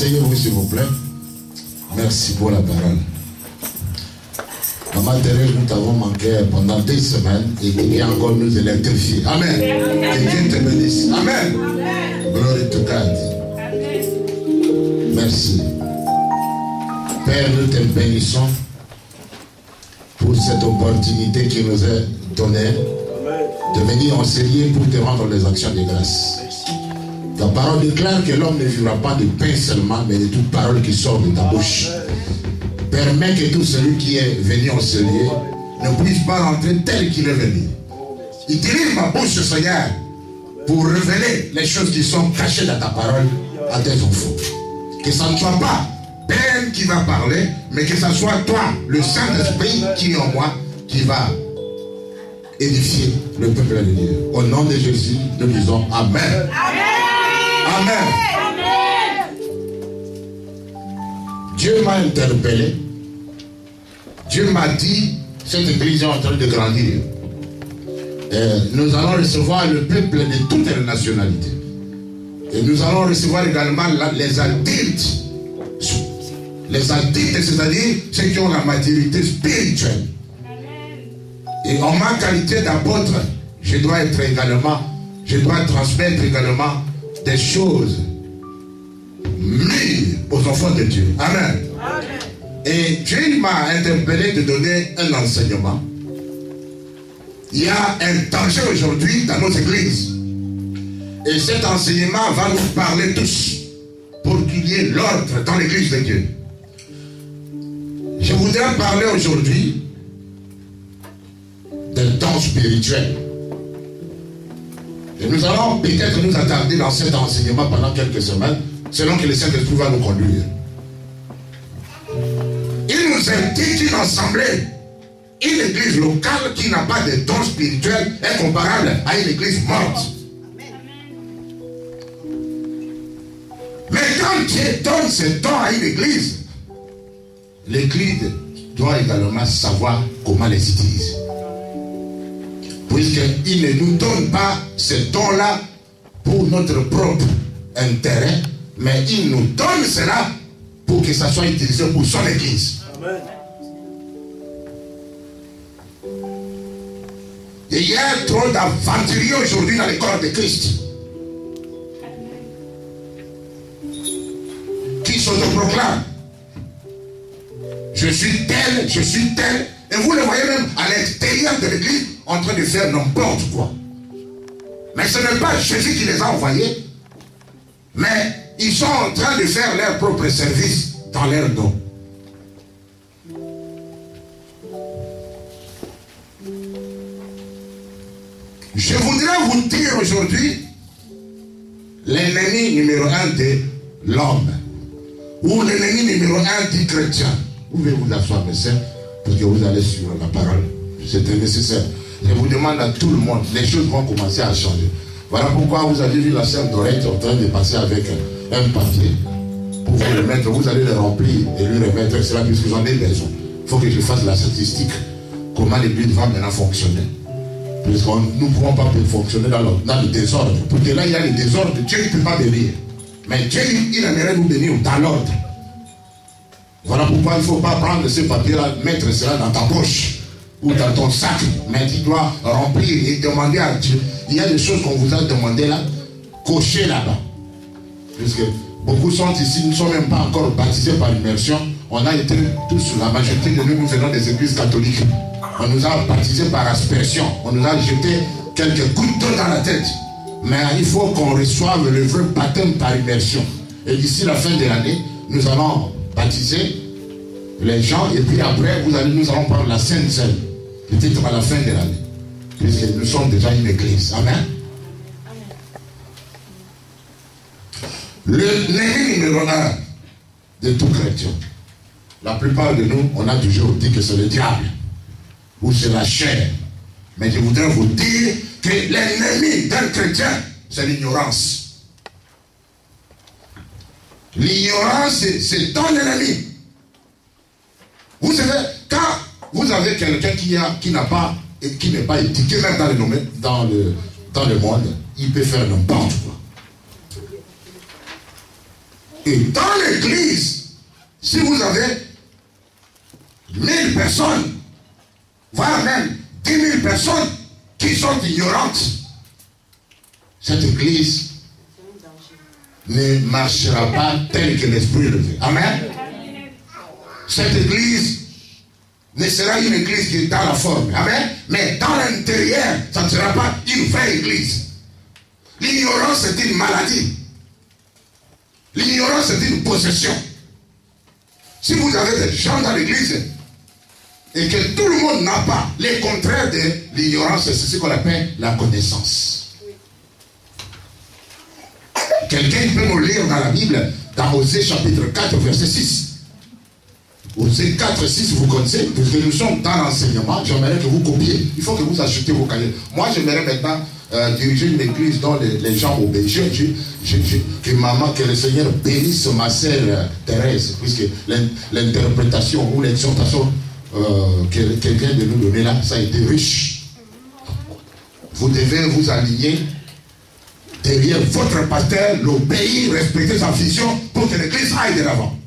Asseyez-vous s'il vous plaît. Merci pour la parole. Maman Thérèse, nous t'avons manqué pendant des semaines et qui encore nous électrifie. Amen. Que Dieu te bénisse. Amen. Glory to God. Merci. Père, nous te bénissons pour cette opportunité qui nous est donnée de venir enseigner pour te rendre les actions de grâce. Ta parole déclare que l'homme ne vivra pas de pain seulement, mais de toute parole qui sort de ta bouche. Permets que tout celui qui est venu enseigner ne puisse pas rentrer tel qu'il est venu. Utilise ma bouche, Seigneur, pour révéler les choses qui sont cachées dans ta parole à tes enfants. Que ce ne soit pas Ben qui va parler, mais que ce soit toi, le Saint-Esprit qui est en moi, qui va édifier le peuple de Dieu. Au nom de Jésus, nous disons Amen. Amen. Amen. Dieu m'a interpellé. Dieu m'a dit, cette église est en train de grandir. Nous allons recevoir le peuple de toutes les nationalités. Et nous allons recevoir également les adultes. Les adultes, c'est-à-dire ceux qui ont la maturité spirituelle. Et en ma qualité d'apôtre, je dois transmettre également des choses mûres aux enfants de Dieu. Amen. Amen. Et Dieu m'a interpellé de donner un enseignement. Il y a un danger aujourd'hui dans nos églises. Et cet enseignement va nous parler tous pour qu'il y ait l'ordre dans l'église de Dieu. Je voudrais parler aujourd'hui des dons spirituels. Et nous allons peut-être nous attarder dans cet enseignement pendant quelques semaines, selon que le Saint-Esprit va nous conduire. Il nous indique une assemblée, une église locale qui n'a pas de dons spirituels est comparable à une église morte. Mais quand Dieu donne ses dons à une église, l'église doit également savoir comment les utiliser. Puisqu'il ne nous donne pas ces dons-là pour notre propre intérêt, mais il nous donne cela pour que ça soit utilisé pour son église. Amen. Et il y a trop d'aventuriers aujourd'hui dans le corps de Christ qui s'autoproclament. Je suis tel, et vous le voyez même à l'extérieur de l'église en train de faire n'importe quoi. Mais ce n'est pas Jésus qui les a envoyés, mais ils sont en train de faire leur propre service dans leur nom. Je voudrais vous dire aujourd'hui l'ennemi numéro 1 de l'homme, ou l'ennemi numéro 1 du chrétien. Vous pouvez vous asseoir, mes sœurs, parce que vous allez suivre la parole. C'est nécessaire. Je vous demande à tout le monde, les choses vont commencer à changer. Voilà pourquoi vous avez vu la sœur Dorette en train de passer avec un papier. Pour vous le mettre, vous allez le remplir et lui remettre cela puisque j'en ai besoin. Il faut que je fasse la statistique. Comment l'église va maintenant fonctionner. Puisque nous ne pouvons pas fonctionner dans le désordre. Pour que là, il y a le désordre, Dieu ne peut pas bénir. Mais Dieu, il aimerait nous bénir dans l'ordre. Voilà pourquoi il ne faut pas prendre ce papier-là, mettre cela dans ta poche ou dans ton sac. Mais tu dois remplir et demander à Dieu. Il y a des choses qu'on vous a demandé là, cocher là-bas. Puisque beaucoup sont ici, nous ne sommes même pas encore baptisés par immersion. On a été tous, la majorité de nous, nous venons des églises catholiques. On nous a baptisés par aspersion. On nous a jeté quelques gouttes d'eau dans la tête. Mais il faut qu'on reçoive le vrai baptême par immersion. Et d'ici la fin de l'année, nous allons baptiser les gens. Et puis après, nous allons prendre la Sainte Seine. Peut-être à la fin de l'année. Puisque nous sommes déjà une église. Amen. L'ennemi numéro 1 de tout chrétien. La plupart de nous, on a toujours dit que c'est le diable. Ou c'est la chair. Mais je voudrais vous dire que l'ennemi d'un chrétien, c'est l'ignorance. L'ignorance, c'est ton ennemi. Vous savez, quand vous avez quelqu'un qui n'est pas éduqué même dans le monde, il peut faire n'importe quoi. Et dans l'église, si vous avez 1000 personnes, voire même 10 000 personnes qui sont ignorantes, cette église ne marchera pas tel que l'Esprit le veut. Amen. Cette église ne sera une église qui est dans la forme. Amen. Mais dans l'intérieur, ça ne sera pas une vraie église. L'ignorance est une maladie. L'ignorance est une possession. Si vous avez des gens dans l'église et que tout le monde n'a pas les contraires de l'ignorance, c'est ce qu'on appelle la connaissance. Quelqu'un peut nous lire dans la Bible, dans Osée chapitre 4, verset 6. Osée 4, 6, vous connaissez, parce que nous sommes dans l'enseignement, j'aimerais que vous copiez. Il faut que vous achetez vos cahiers. Moi, j'aimerais maintenant diriger une église dont les gens obéissent. Que maman, que le Seigneur bénisse ma sœur Thérèse, puisque l'interprétation ou l'exhortation qu'elle vient de nous donner là, ça a été riche. Vous devez vous aligner derrière votre pasteur, l'obéir, respecter sa vision pour que l'église aille de l'avant.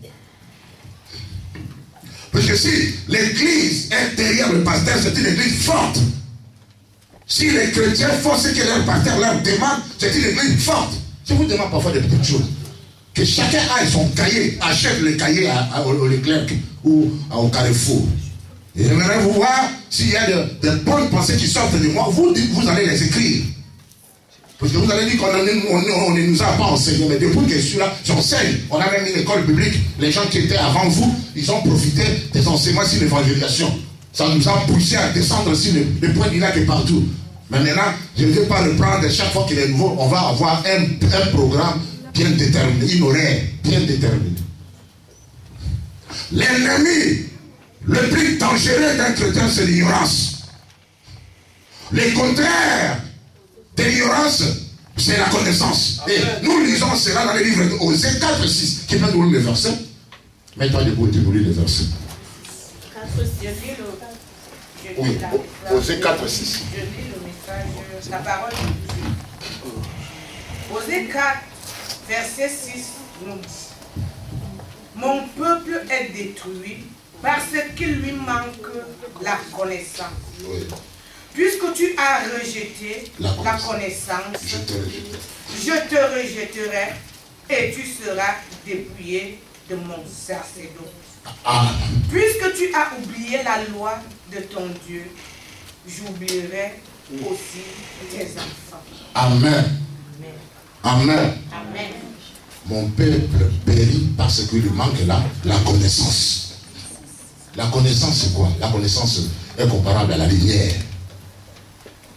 Parce que si l'église est derrière le pasteur, c'est une église forte. Si les chrétiens font ce que leur pasteur leur demande, c'est une église forte. Je vous demande parfois des petites choses. Que chacun aille son cahier, achète les cahiers au Leclerc ou au Carrefour. Et j'aimerais vous voir s'il y a de bonnes pensées qui sortent de moi, vous allez les écrire. Parce que vous allez dire qu'on ne nous a pas enseigné, mais depuis que je suis là, j'enseigne. On a même une école biblique. Les gens qui étaient avant vous, ils ont profité des enseignements sur l'évangélisation. Ça nous a poussé à descendre sur le point de vue qui est partout. Mais maintenant, je ne vais pas le prendre. Chaque fois qu'il est nouveau, on va avoir un programme bien déterminé, une horaire bien déterminée. L'ennemi le plus dangereux d'un chrétien, c'est l'ignorance. Le contraire de l'ignorance, c'est la connaissance. Et nous lisons cela dans les livres d'Osée 4, 6. Qui peut nous lire le verset? Mets-toi debout et tu nous lis le verset. Oui, Osée 4, 6. Je lis le message, la parole de Dieu. Osée 4, verset 6 nous dit: mon peuple est détruit parce qu'il lui manque la connaissance. Oui. Puisque tu as rejeté la connaissance, je te rejetterai et tu seras dépouillé de mon sacerdoce. Puisque tu as oublié la loi de ton Dieu, j'oublierai aussi tes enfants. Amen. Amen. Amen. Mon peuple périt parce qu'il lui manque la connaissance. La connaissance, c'est quoi? La connaissance est comparable à la lumière.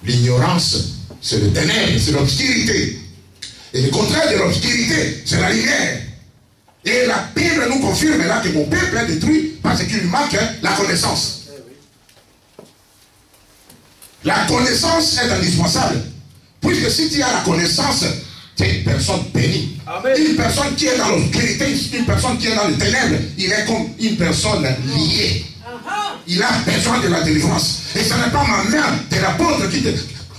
L'ignorance, c'est le ténèbre, c'est l'obscurité. Et le contraire de l'obscurité, c'est la lumière. Et la Bible nous confirme là que mon peuple est détruit parce qu'il lui manque la connaissance. La connaissance est indispensable. Puisque si tu as la connaissance, tu es une personne bénie. Amen. Une personne qui est dans l'obscurité, une personne qui est dans les ténèbres, il est comme une personne liée. Il a besoin de la délivrance. Et ce n'est pas ma main de l'apôtre qui te...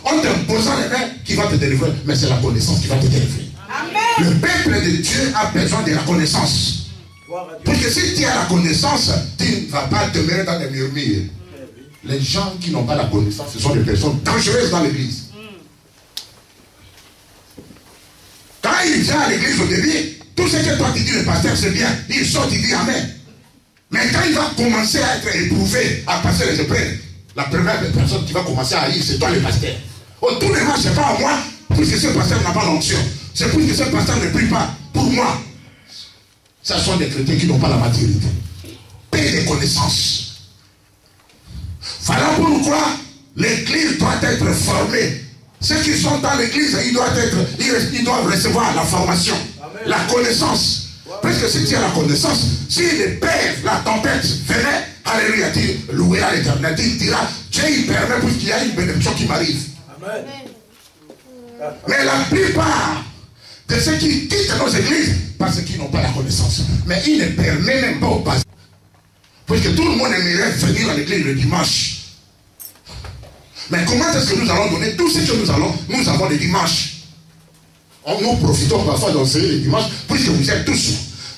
En t'imposant les mains qui va te délivrer, mais c'est la connaissance qui va te délivrer. Amen. Le peuple de Dieu a besoin de la connaissance. Parce que si tu as la connaissance, tu ne vas pas demeurer dans les murmures. Les gens qui n'ont pas la connaissance, ce sont des personnes dangereuses dans l'église. Quand il vient à l'église au début, tout ce que toi tu dis le pasteur c'est bien, il sort, il dit amen. Mais quand il va commencer à être éprouvé, à passer les épreuves, la première personne qui va commencer à haïr, c'est toi le pasteur. Oh, tout ne marche pas à moi, puisque ce pasteur n'a pas l'onction. C'est puisque ce pasteur ne prie pas pour moi. Ce sont des chrétiens qui n'ont pas la maturité. Paix de connaissances. Voilà pourquoi l'église doit être formée. Ceux qui sont dans l'église, ils doivent recevoir la formation, amen, la connaissance. Parce que si tu as la connaissance, si les pères, la tempête venait, alléluia, tu loueras l'Éternel, tu diras, Dieu il permet puisqu'il y a une bénédiction qui m'arrive. Mais la plupart de ceux qui quittent nos églises, parce qu'ils n'ont pas la connaissance, mais il ne permet même pas aux pasteurs. Parce que tout le monde aimerait venir à l'église le dimanche. Mais comment est-ce que nous allons donner tout ce que nous avons les dimanches? Nous profitons parfois d'enseigner les dimanches, puisque vous êtes tous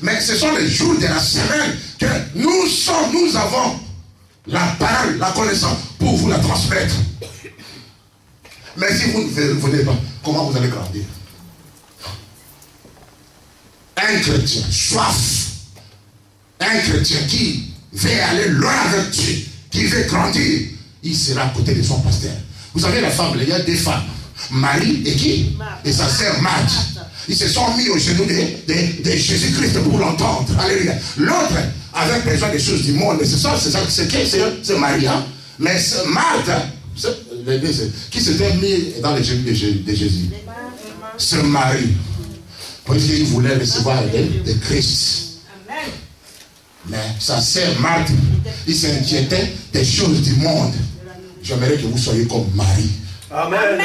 Mais ce sont les jours de la semaine que nous avons la parole, la connaissance pour vous la transmettre. Mais si vous ne venez pas, comment vous allez grandir? Un chrétien soif, un chrétien qui veut aller loin avec Dieu, qui veut grandir, il sera à côté de son pasteur. Vous savez la fable, il y a deux femmes, Marie et qui? Et sa sœur Marthe. Ils se sont mis au genou de Jésus-Christ pour l'entendre. Alléluia. L'autre avait besoin des choses du monde. C'est Marie. Hein? Mais Marthe, qui s'était mis dans les genoux de Jésus. C'est Marie. Parce qu'il voulait recevoir de Christ. Mais sa sœur Marthe, il s'inquiétait des choses du monde. J'aimerais que vous soyez comme Marie. Amen.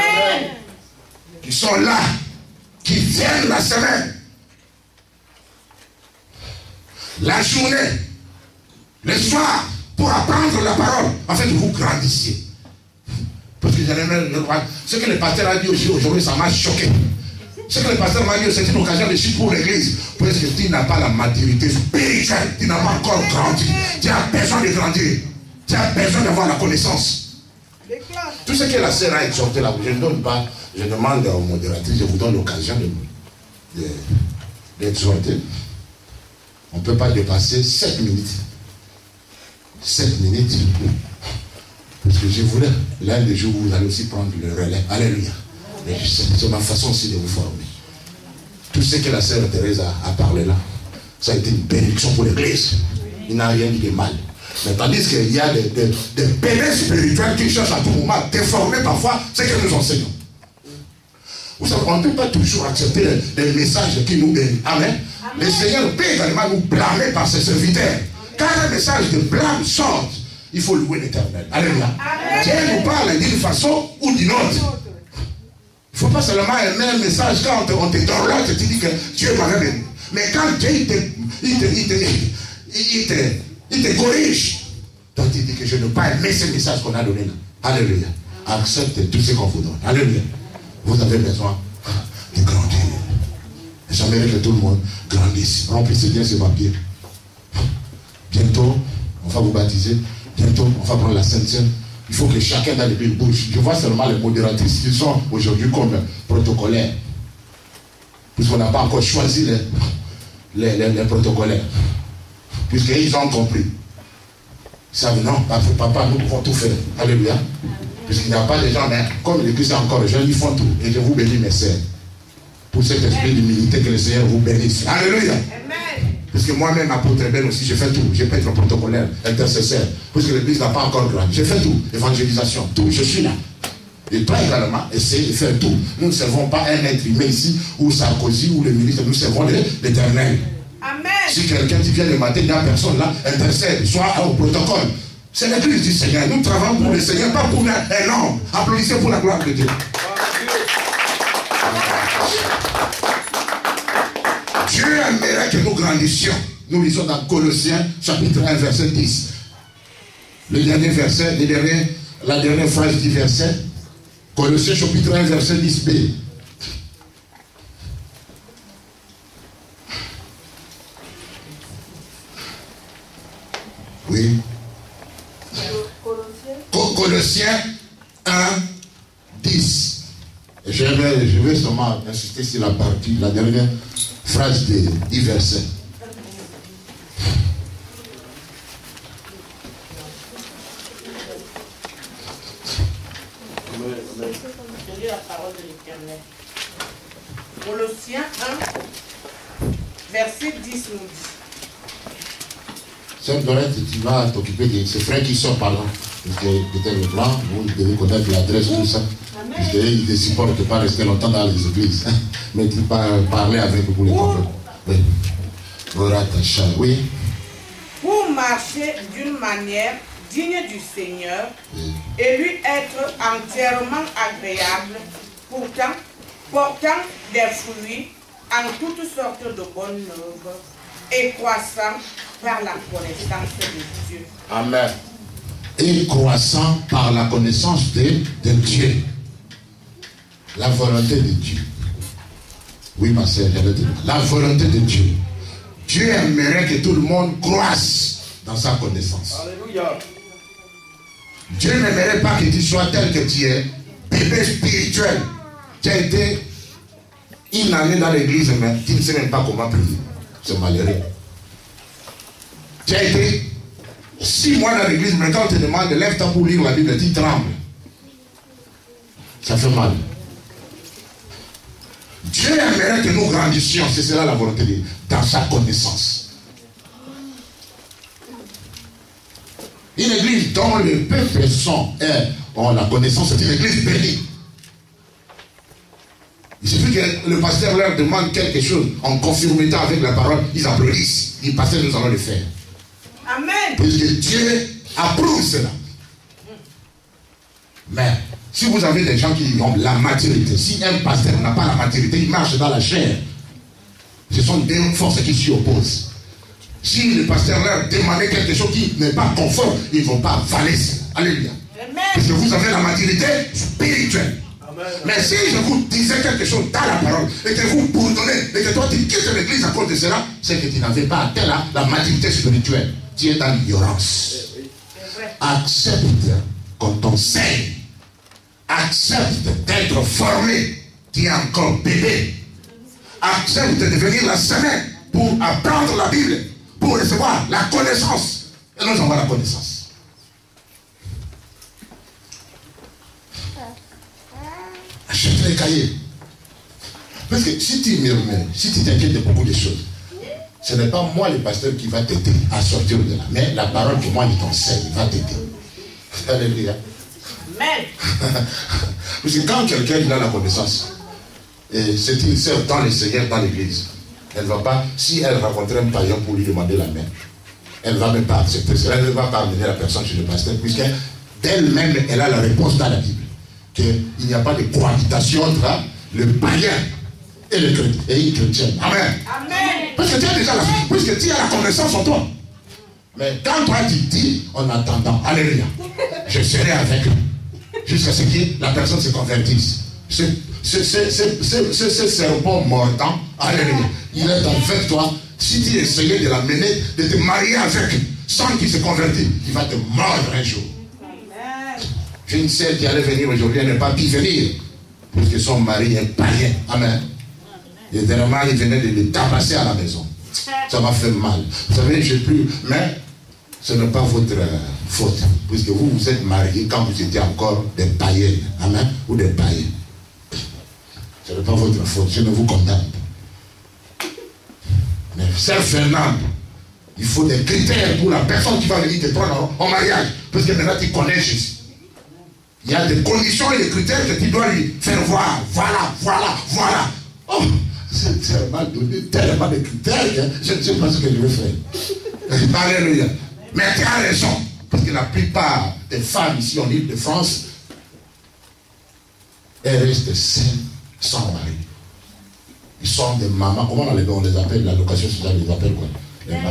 Qui sont là, qui viennent la semaine, la journée, le soir, pour apprendre la parole, afin que vous grandissiez. Parce que ce que le pasteur a dit aujourd'hui, ça m'a choqué. Ce que le pasteur m'a dit, c'est une occasion de chute pour l'église. Parce que tu n'as pas la maturité spirituelle, tu n'as pas encore grandi. Tu as besoin de grandir. Tu as besoin d'avoir la connaissance. Tout ce que la sœur a exhorté là, je ne donne pas, je demande aux modératrices, je vous donne l'occasion d'exhorter. On ne peut pas dépasser 7 minutes. 7 minutes. Parce que je voulais, l'un des jours, vous allez aussi prendre le relais. Alléluia. C'est ma façon aussi de vous former. Tout ce que la sœur Thérèse a parlé là, ça a été une bénédiction pour l'église. Il n'a rien dit de mal. Mais tandis qu'il y a des bébés spirituels qui cherchent à tout moment à déformer parfois ce que nous enseignons. Vous savez, on ne peut pas toujours accepter les messages qui nous donnent. Amen. Le Seigneur peut également nous blâmer par ses serviteurs. Quand un message de blâme sort, il faut louer l'Éternel. Alléluia. Dieu nous parle d'une façon ou d'une autre. Il ne faut pas seulement aimer un message quand on te dorlote et tu dis que Dieu m'avait béni. Mais quand Dieu il te corrige. Donc il dit que je ne veux pas aimer ce message qu'on a donné là. Alléluia. Accepte tout ce qu'on vous donne. Alléluia. Vous avez besoin de grandir. J'aimerais que tout le monde grandisse. Remplissez bien ce papier. Bientôt, on va vous baptiser. Bientôt, on va prendre la Sainte Seine. Il faut que chacun dans les Bibles bouge. Je vois seulement les modératrices qui sont aujourd'hui comme protocolaires. Puisqu'on n'a pas encore choisi les protocolaires. Puisqu'ils ont compris. Ils savent, non, papa, nous pouvons tout faire. Alléluia. Puisqu'il n'y a pas de gens, mais comme l'église est encore jeune, ils font tout. Et je vous bénis, mes sœurs. Pour cet esprit d'humilité, que le Seigneur vous bénisse. Alléluia. Amen. Parce que moi-même, apôtre Ben aussi, je fais tout. Je peux être protocolaire, intercesseur. Puisque l'église n'a pas encore grandi. Je fais tout. Évangélisation, tout. Je suis là. Et toi également, essayez de faire tout. Nous ne servons pas un être humain ici, ou Sarkozy, ou le ministre. Nous servons l'Éternel. Amen. Si quelqu'un qui vient le matin, il n'y a personne là, intercède, soit au protocole. C'est l'église du Seigneur. Nous travaillons pour le Seigneur, pas pour un homme. Applaudissez pour la gloire de Dieu. Dieu aimerait que nous grandissions. Nous lisons dans Colossiens, chapitre 1, verset 10. Le dernier verset, la dernière phrase du verset. Colossiens, chapitre 1, verset 10b. Oui. Colossiens 1, 10. Je vais seulement insister sur la dernière phrase du verset. Je lis la parole de l'Éternel. Colossiens 1, verset 10 nous dit. Sœur Dorette, tu vas t'occuper de ces frères qui sont par là. Peut-être le plan, vous devez connaître l'adresse, tout ça. Ils ne supportent pas rester longtemps dans les églises. Mais tu peux parler avec vous les comprendre. Oui. Oui. Pour marcher d'une manière digne du Seigneur et lui être entièrement agréable, pourtant portant des fruits en toutes sortes de bonnes œuvres et croissant par la connaissance de Dieu. Amen. Et croissant par la connaissance de Dieu. La volonté de Dieu. Oui, ma sœur, j'allais dire. La volonté de Dieu. Dieu aimerait que tout le monde croisse dans sa connaissance. Alléluia. Dieu n'aimerait pas que tu sois tel que tu es, bébé spirituel. Tu as été une année dans l'église, mais tu ne sais même pas comment prier. C'est malheureux. Tu as été 6 mois dans l'église, mais quand on te demande de lève-toi pour lire la Bible, tu trembles. Ça fait mal. Dieu aimerait que nous grandissions, c'est cela la volonté de Dieu, dans sa connaissance. Une église dont le peuple ont la connaissance, c'est une église bénie. Il suffit que le pasteur leur demande quelque chose en conformité avec la parole, ils applaudissent. Ils pasteur, nous allons le faire. Amen. Parce que Dieu approuve cela. Mais si vous avez des gens qui ont la maturité, si un pasteur n'a pas la maturité, il marche dans la chair. Ce sont deux forces qui s'y opposent. Si le pasteur leur demandait quelque chose qui n'est pas conforme, ils ne vont pas avaler ça. Alléluia. Parce que vous avez la maturité spirituelle. Amen. Mais si je vous disais quelque chose dans la parole et que vous bourdonnez et que toi tu quittes l'église à cause de cela, c'est que tu n'avais pas atteint la maturité spirituelle. Tu es dans l'ignorance. Accepte qu'on t'enseigne. Accepte d'être formé. Tu es encore bébé. Accepte de devenir la semaine pour apprendre la Bible, pour recevoir la connaissance. Et nous avons la connaissance. Achète les cahiers. Parce que si tu murmures, si tu t'inquiètes de beaucoup de choses, ce n'est pas moi le pasteur qui va t'aider à sortir de là, mais la parole que moi je t'enseigne va t'aider. Alléluia. Amen. Parce que quand quelqu'un a la connaissance, c'est une sœur dans le Seigneur, dans l'église, elle ne va pas, si elle rencontrait un païen pour lui demander la main, elle ne va même pas accepter cela, elle ne va pas amener la personne chez le pasteur, puisque d'elle-même, elle a la réponse dans la Bible, qu'il n'y a pas de cohabitation entre le païen et le chrétien, et une chrétienne. Amen. Amen. Parce que tu as déjà puisque tu as la connaissance en toi. Mais quand toi tu dis, en attendant, alléluia, je serai avec eux, jusqu'à ce que la personne se convertisse. Ce serpent mordant, alléluia, il est avec toi. Si tu essayais de l'amener, de te marier avec, sans qu'il se convertisse, il va te mordre un jour. J'ai une sœur qui allait venir aujourd'hui, elle n'est pas pu venir, parce que son mari est païen. Amen. Et vraiment, il venait de le tabasser à la maison. Ça m'a fait mal. Vous savez, je n'ai plus. Mais ce n'est pas votre faute. Puisque vous vous êtes mariés quand vous étiez encore des païens. Amen. Ou des païens. Ce n'est pas votre faute. Je ne vous condamne pas. Mais Sœur Fernande, il faut des critères pour la personne qui va venir te prendre en mariage. Parce que maintenant tu connais Jésus. Il y a des conditions et des critères que tu dois lui faire voir. Voilà. Oh, c'est tellement donné, tellement de critères, hein. Je ne sais pas ce que je vais faire. Alléluia. Mais tu as raison, parce que la plupart des femmes ici en Île-de-France, elles restent seules, sans mari. Ils sont des mamans, comment on les appelle, la location sociale, les appelle quoi? Les Femmes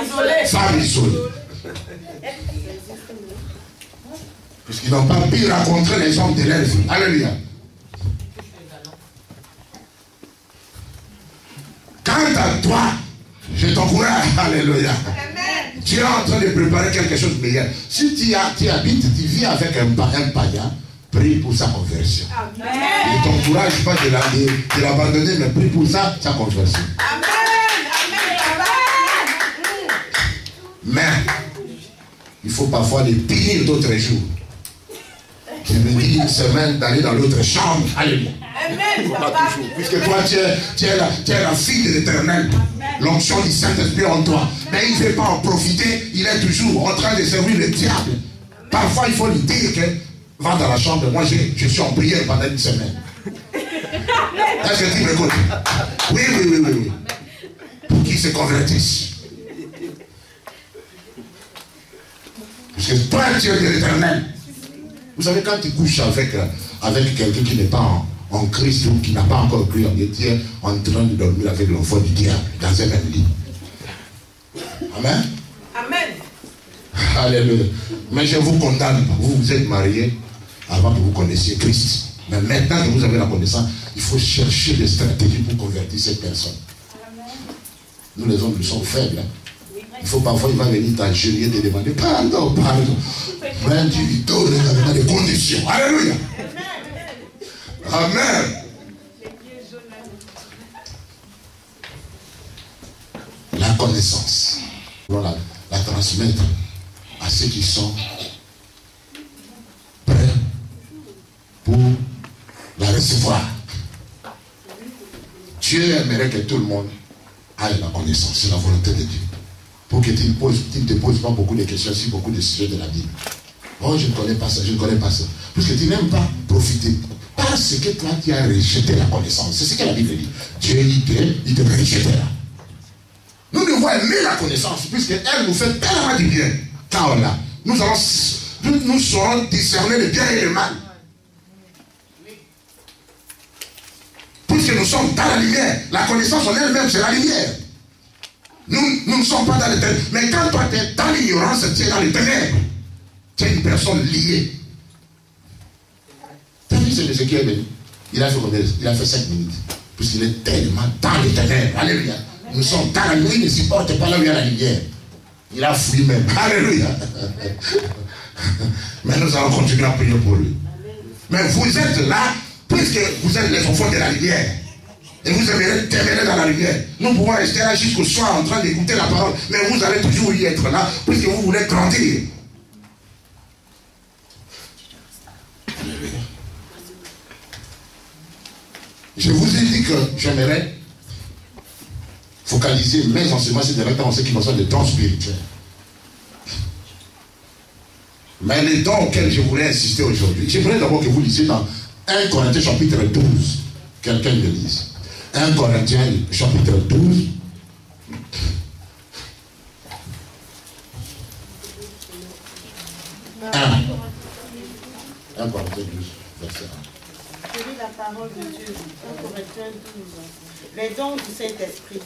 isolées. Femmes isolées. Puisqu'ils n'ont pas pu rencontrer les hommes de leur vie. Alléluia. Quant à toi, je t'encourage, alléluia. Tu es en train de préparer quelque chose de meilleur. Si tu habites, tu vis avec un païen, prie pour sa conversion. Amen. Je ne t'encourage pas de l'abandonner, mais prie pour sa conversion. Amen. Mais il faut parfois les punir d'autres jours. Je me dis une semaine d'aller dans l'autre chambre. Alléluia. Amen. Puisque toi, tu es la fille de l'Éternel. L'onction du Saint-Esprit en toi. Mais il ne veut pas en profiter. Il est toujours en train de servir le diable. Parfois, il faut lui dire que va dans la chambre. Moi, je suis en prière pendant une semaine. Est-ce que tu m'écoutes? Oui. Pour qu'il se convertisse. Parce que toi, tu es de l'Éternel. Vous savez, quand tu couches avec quelqu'un qui n'est pas en Christ ou qui n'a pas encore cru en Dieu, tu es en train de dormir avec l'enfant du diable dans un même lit. Amen. Amen. Alléluia. Mais je ne vous condamne pas. Vous vous êtes mariés avant que vous connaissiez Christ. Mais maintenant que vous avez la connaissance, il faut chercher des stratégies pour convertir cette personne. Nous les hommes, nous sommes faibles. Hein. Il faut parfois, il va venir t'agir et te demander pardon, pardon. Mais tu lui donnes dans des conditions. Alléluia. Amen. La connaissance. Voilà, la transmettre à ceux qui sont prêts pour la recevoir. Dieu aimerait que tout le monde ait la connaissance. C'est la volonté de Dieu. Pour que tu ne te poses pas beaucoup de questions sur beaucoup de sujets de la Bible. Oh, je ne connais pas ça, je ne connais pas ça. Parce que tu n'aimes pas profiter. Parce que toi, tu as rejeté la connaissance. C'est ce que la Bible dit. Dieu, il te rejettera. Nous devons aimer la connaissance, puisqu'elle nous fait tellement du bien. Car là, nous saurons discerner le bien et le mal. Puisque nous sommes dans la lumière. La connaissance en elle-même, c'est la lumière. Nous ne sommes pas dans les ténèbres. Mais quand toi, tu es dans l'ignorance, tu es dans les ténèbres. Tu es une personne liée. Tu as vu ce monsieur qui est venu? Il a fait combien? Il a fait 5 minutes. Puisqu'il est tellement dans les ténèbres. Alléluia. Nous sommes dans la lumière. Il ne supporte pas là où il y a la lumière. Il a fui même. Alléluia. Mais nous allons continuer à prier pour lui. Mais vous êtes là, puisque vous êtes les enfants de la lumière. Et vous aimerez terminer dans la lumière. Nous pouvons rester là jusqu'au soir en train d'écouter la parole. Mais vous allez toujours y être là, puisque vous voulez grandir. Alléluia. Je vous ai dit que j'aimerais focaliser mes enseignements sur directement en ce qui concerne les dons spirituels. Mais les dons auxquels je voulais insister aujourd'hui, j'aimerais d'abord que vous lisiez dans 1 Corinthiens chapitre 12. Quelqu'un le lise. 1 Corinthiens chapitre 12. 1 Corinthiens 12, verset 1. Je lis la parole de Dieu. 1 Corinthiens 12. Les dons du Saint-Esprit.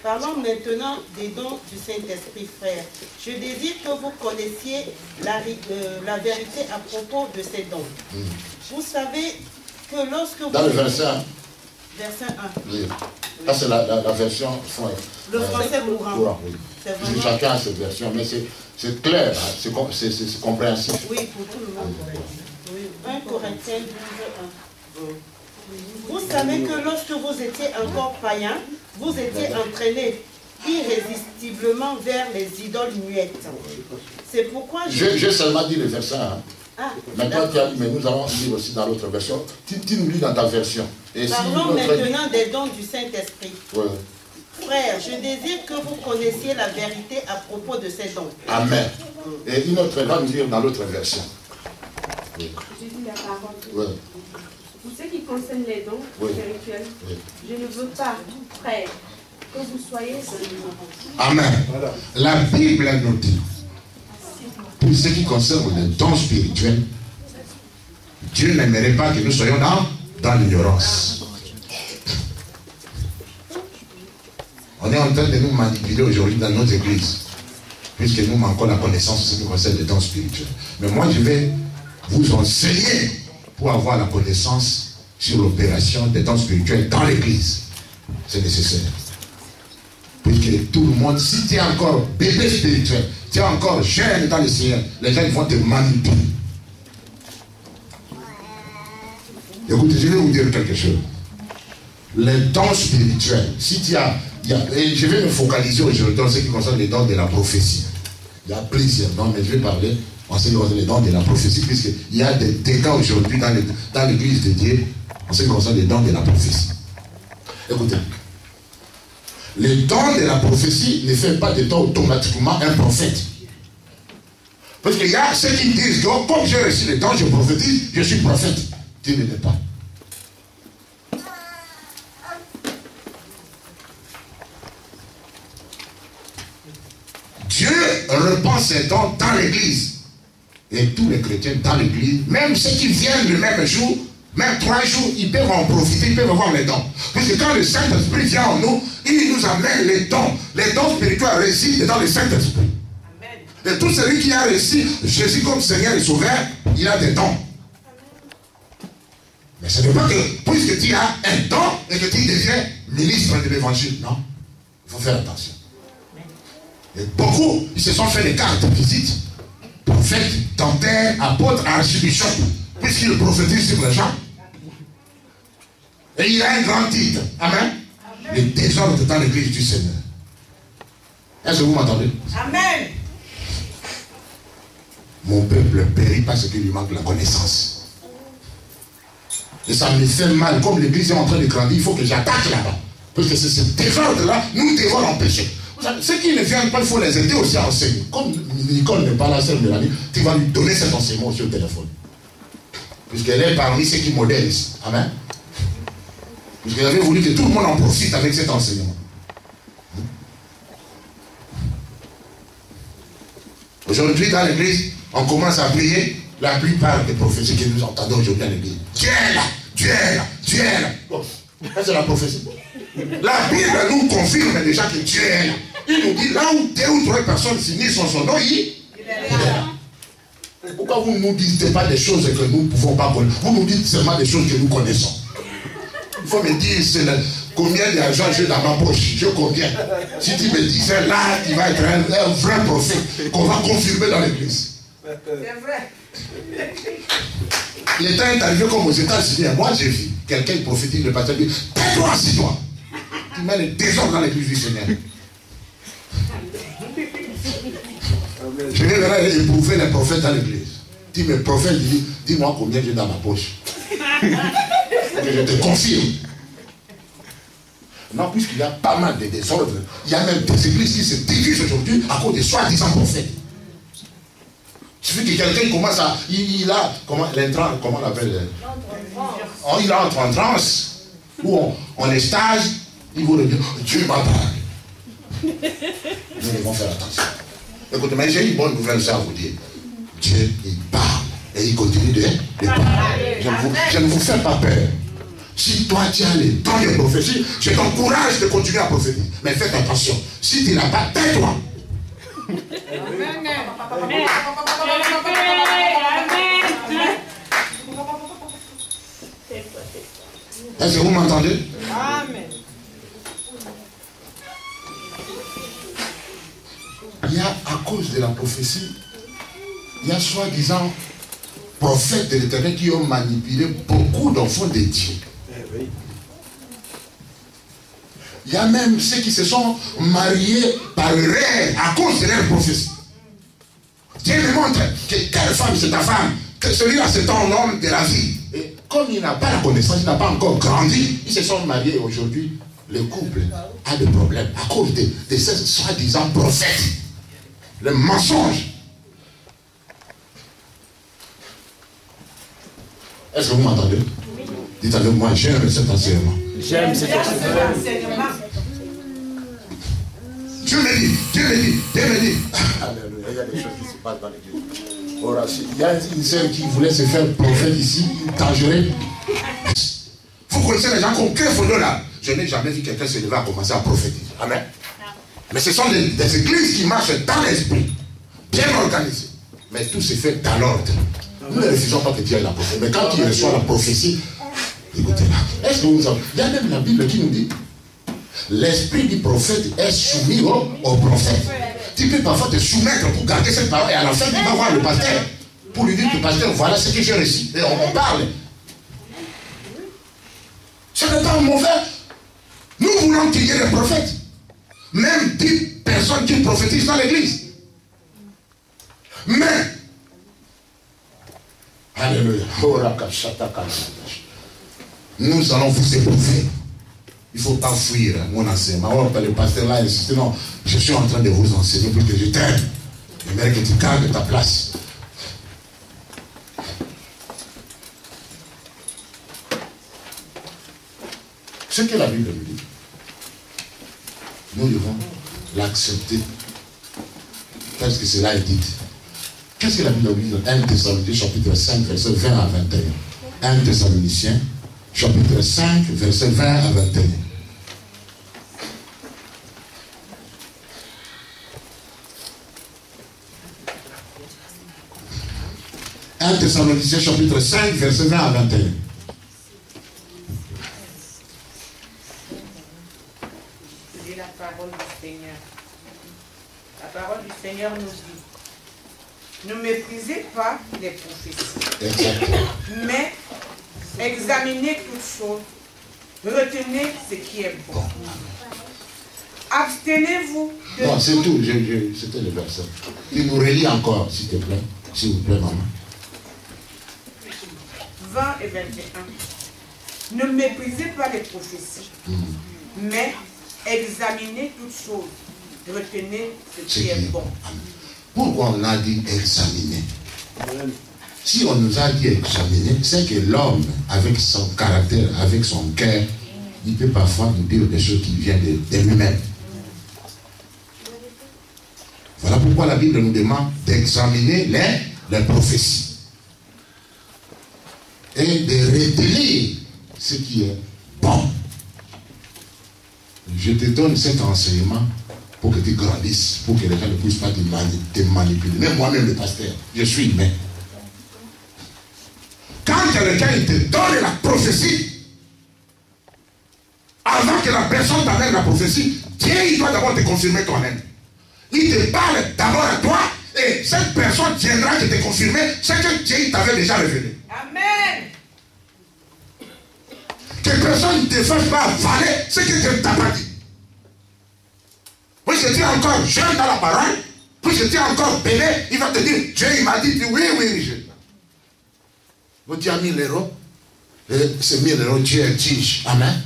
Parlons maintenant des dons du Saint-Esprit, frères. Je désire que vous connaissiez la vérité à propos de ces dons. Vous savez que lorsque vous... Dans le verset 1. Verset 1. Oui. Ça, c'est la version... Le français courant. Oui. Vraiment... Chacun a cette version, mais c'est clair, hein, c'est compréhensif. Oui, pour tout le monde. Oui. 1 Corinthiens 12, 1. Vous savez que lorsque vous étiez encore païens, vous étiez entraînés irrésistiblement vers les idoles muettes. C'est pourquoi j'ai seulement dit le verset 1. Ah, mais toi, mais nous allons lire aussi dans l'autre version. Tu nous lis dans ta version. Et parlons maintenant des dons du Saint-Esprit. Oui. Frères, je désire que vous connaissiez la vérité à propos de ces dons. Amen. Et une autre, va nous lire dans l'autre version. Oui. Je dis la parole. Oui. Pour ce qui concerne les dons spirituels, je ne veux pas, frères, que vous soyez sans ignorance. Amen. Voilà. La Bible nous dit, pour ce qui concerne les dons spirituels, Dieu n'aimerait pas que nous soyons dans l'ignorance. On est en train de nous manipuler aujourd'hui dans notre église, puisque nous manquons la connaissance de ce qui concerne les dons spirituels. Mais moi, je vais vous enseigner pour avoir la connaissance sur l'opération des dons spirituels dans l'église. C'est nécessaire. Puisque tout le monde, si tu es encore bébé spirituel, tu es encore jeune dans le Seigneur, les gens vont te manipuler. Écoutez, je vais vous dire quelque chose. Les dons spirituels, si tu as... et je vais me focaliser aujourd'hui dans ce qui concerne les dons de la prophétie. Il y a plusieurs dons, mais je vais parler en ce qui concerne les dons de la prophétie, puisqu'il y a des dégâts aujourd'hui dans l'église de Dieu en ce qui concerne les dons de la prophétie. Écoutez, les dons de la prophétie ne fait pas de toi automatiquement un prophète. Parce qu'il y a ceux qui disent que comme j'ai reçu les dons, je prophétise, je suis prophète. Tu ne l'es pas. Dieu répand ses dons dans l'église. Et tous les chrétiens dans l'église, même ceux qui viennent le même jour, même 3 jours, ils peuvent en profiter, ils peuvent avoir les dons. Parce que quand le Saint-Esprit vient en nous, il nous amène les dons. Les dons spirituels résident dans le Saint-Esprit. Et tout celui qui a reçu Jésus comme Seigneur et Sauveur, il a des dons. Mais ce n'est pas que, puisque tu as un don et que tu deviens ministre de l'évangile, non. Il faut faire attention. Et beaucoup, ils se sont fait des cartes de visite. Prophète, docteur, apôtre, archibishop. Puisqu'il prophétise sur les gens. Et il a un grand titre. Amen. Le désordre dans l'église du Seigneur. Est-ce que vous m'entendez? Amen. Mon peuple périt parce qu'il lui manque la connaissance. Et ça me fait mal. Comme l'église est en train de grandir, il faut que j'attaque là-bas. Parce que c'est ce désordre-là, nous devons l'empêcher. Ceux qui ne viennent pas, il faut les aider aussi à enseigner. Comme Nicole n'est pas la seule de l'année, tu vas lui donner cet enseignement aussi au téléphone. Puisqu'elle est parmi ceux qui modèlisent. Amen. Puisque j'avais voulu que tout le monde en profite avec cet enseignement. Aujourd'hui, dans l'église, on commence à prier la plupart des prophéties que nous entendons aujourd'hui à l'église. Dieu est là, Dieu est là, Dieu est là. Bon, ça c'est la prophétie. La Bible nous confirme déjà que Dieu est là. Il nous dit là où 2 ou 3 personnes s'unissent en son nom, il est là. Pourquoi vous ne nous dites pas des choses que nous ne pouvons pas connaître? Vous nous dites seulement des choses que nous connaissons. Il faut me dire combien d'argent j'ai dans ma poche. J'ai combien? Si tu me disais là, tu vas être un vrai prophète qu'on va confirmer dans l'église. C'est vrai. Il était arrivé comme aux États-Unis. Moi j'ai vu quelqu'un prophétique, le pasteur dit tais-toi, assis-toi. Tu mets le désordre dans l'église du Seigneur. Je vais venir éprouver les prophètes dans l'église. Si mes prophètes disent dis-moi combien j'ai dans ma poche. Et je te confirme. Non, puisqu'il y a pas mal de désordres, il y a même des églises qui se divisent aujourd'hui à cause des soi-disant prophètes. Il suffit que quelqu'un commence à. Il a. Comment on l'appelle? Il entre en transe. Ou on est stage. Il vous dire Dieu m'a parlé. Nous devons faire attention. Écoutez, mais j'ai une bonne nouvelle ça à vous dire. Dieu, il parle. Et il continue de parler. Je ne vous fais pas peur. Si toi tu as les dons de prophétie, je t'encourage de continuer à prophétiser. Mais faites attention. Si tu n'as pas, tais-toi. Est-ce que vous m'entendez? Amen. Il y a, à cause de la prophétie, il y a soi-disant prophètes de l'Éternel qui ont manipulé beaucoup d'enfants de Dieu. Il y a même ceux qui se sont mariés par rêve à cause de leur prophétie. Dieu me montre que quelle femme c'est ta femme, que celui-là c'est ton homme de la vie. Et comme il n'a pas la connaissance, il n'a pas encore grandi, ils se sont mariés aujourd'hui. Le couple a des problèmes à cause de ces soi-disant prophètes. Le mensonge. Est-ce que vous m'entendez? Oui. Dites avec moi, j'aime cet enseignement. J'aime cet enseignement. Dieu me dit. Alléluia, il y a des choses qui se passent dans l'église. Il y a une sœur qui voulait se faire prophète ici, dangereux. Vous connaissez les gens qui ont cœur fondé là. Je n'ai jamais vu quelqu'un se lever à commencer à prophétiser. Amen. Mais ce sont des églises qui marchent dans l'esprit, bien organisées. Mais tout se fait dans l'ordre. Nous ne refusons pas que Dieu ait la prophétie. Mais quand il reçoit la prophétie, écoutez-la. Est-ce que vous savez? Il y a même la Bible qui nous dit l'esprit du prophète est soumis au prophète. Tu peux parfois te soumettre pour garder cette parole et à la fin tu vas voir le pasteur pour lui dire que pasteur, voilà ce que j'ai reçu. Et on en parle. Ce n'est pas mauvais. Nous voulons qu'il y ait des prophètes. Même 10 personnes qui prophétisent dans l'église. Mais, alléluia, nous allons vous éprouver. Il ne faut pas fuir mon enseignement. Oh, le pasteur là insiste. Non, je suis en train de vous enseigner pour que je t'aime. J'aimerais que tu gardes ta place. Ce que la Bible nous dit, nous devons l'accepter. Qu'est-ce que cela est dit? Qu'est-ce que la Bible dit dans 1 Thessaloniciens chapitre 5 verset 20 à 21? 1 Thessaloniciens chapitre 5 verset 20 à 21. « 1 Thessaloniciens chapitre 5 verset 20 à 21. la parole du Seigneur. La parole du Seigneur nous dit, ne méprisez pas les prophéties, mais examinez toutes choses, retenez ce qui est bon. Abstenez-vous de... Non, c'est tout, c'était le verset. Tu nous relis encore, s'il te plaît. S'il vous plaît, maman. 20 et 21. Ne méprisez pas les prophéties, mais examinez toutes choses, retenez ce qui est bon. Pourquoi on a dit examiner? Si on nous a dit examiner, c'est que l'homme, avec son caractère, avec son cœur, il peut parfois nous dire des choses qui viennent de lui-même. Voilà pourquoi la Bible nous demande d'examiner les prophéties et de retenir ce qui est bon. Je te donne cet enseignement pour que tu grandisses, pour que les gens ne puissent pas te manipuler. Même moi-même, le pasteur, je suis humain. Quand quelqu'un te donne la prophétie, avant que la personne t'amène la prophétie, Dieu, il doit d'abord te confirmer toi-même. Il te parle d'abord à toi, et cette personne viendra te confirmer ce que Dieu t'avait déjà révélé. Amen. Que personne ne te fasse pas avaler ce que Dieu t'a pas dit. Puis je dis encore jeune dans la parole, puis je dis encore bébé, il va te dire, Dieu il m'a dit, oui, je. Vous dites à 1000 euros, c'est 1000 euros, Dieu exige. Amen.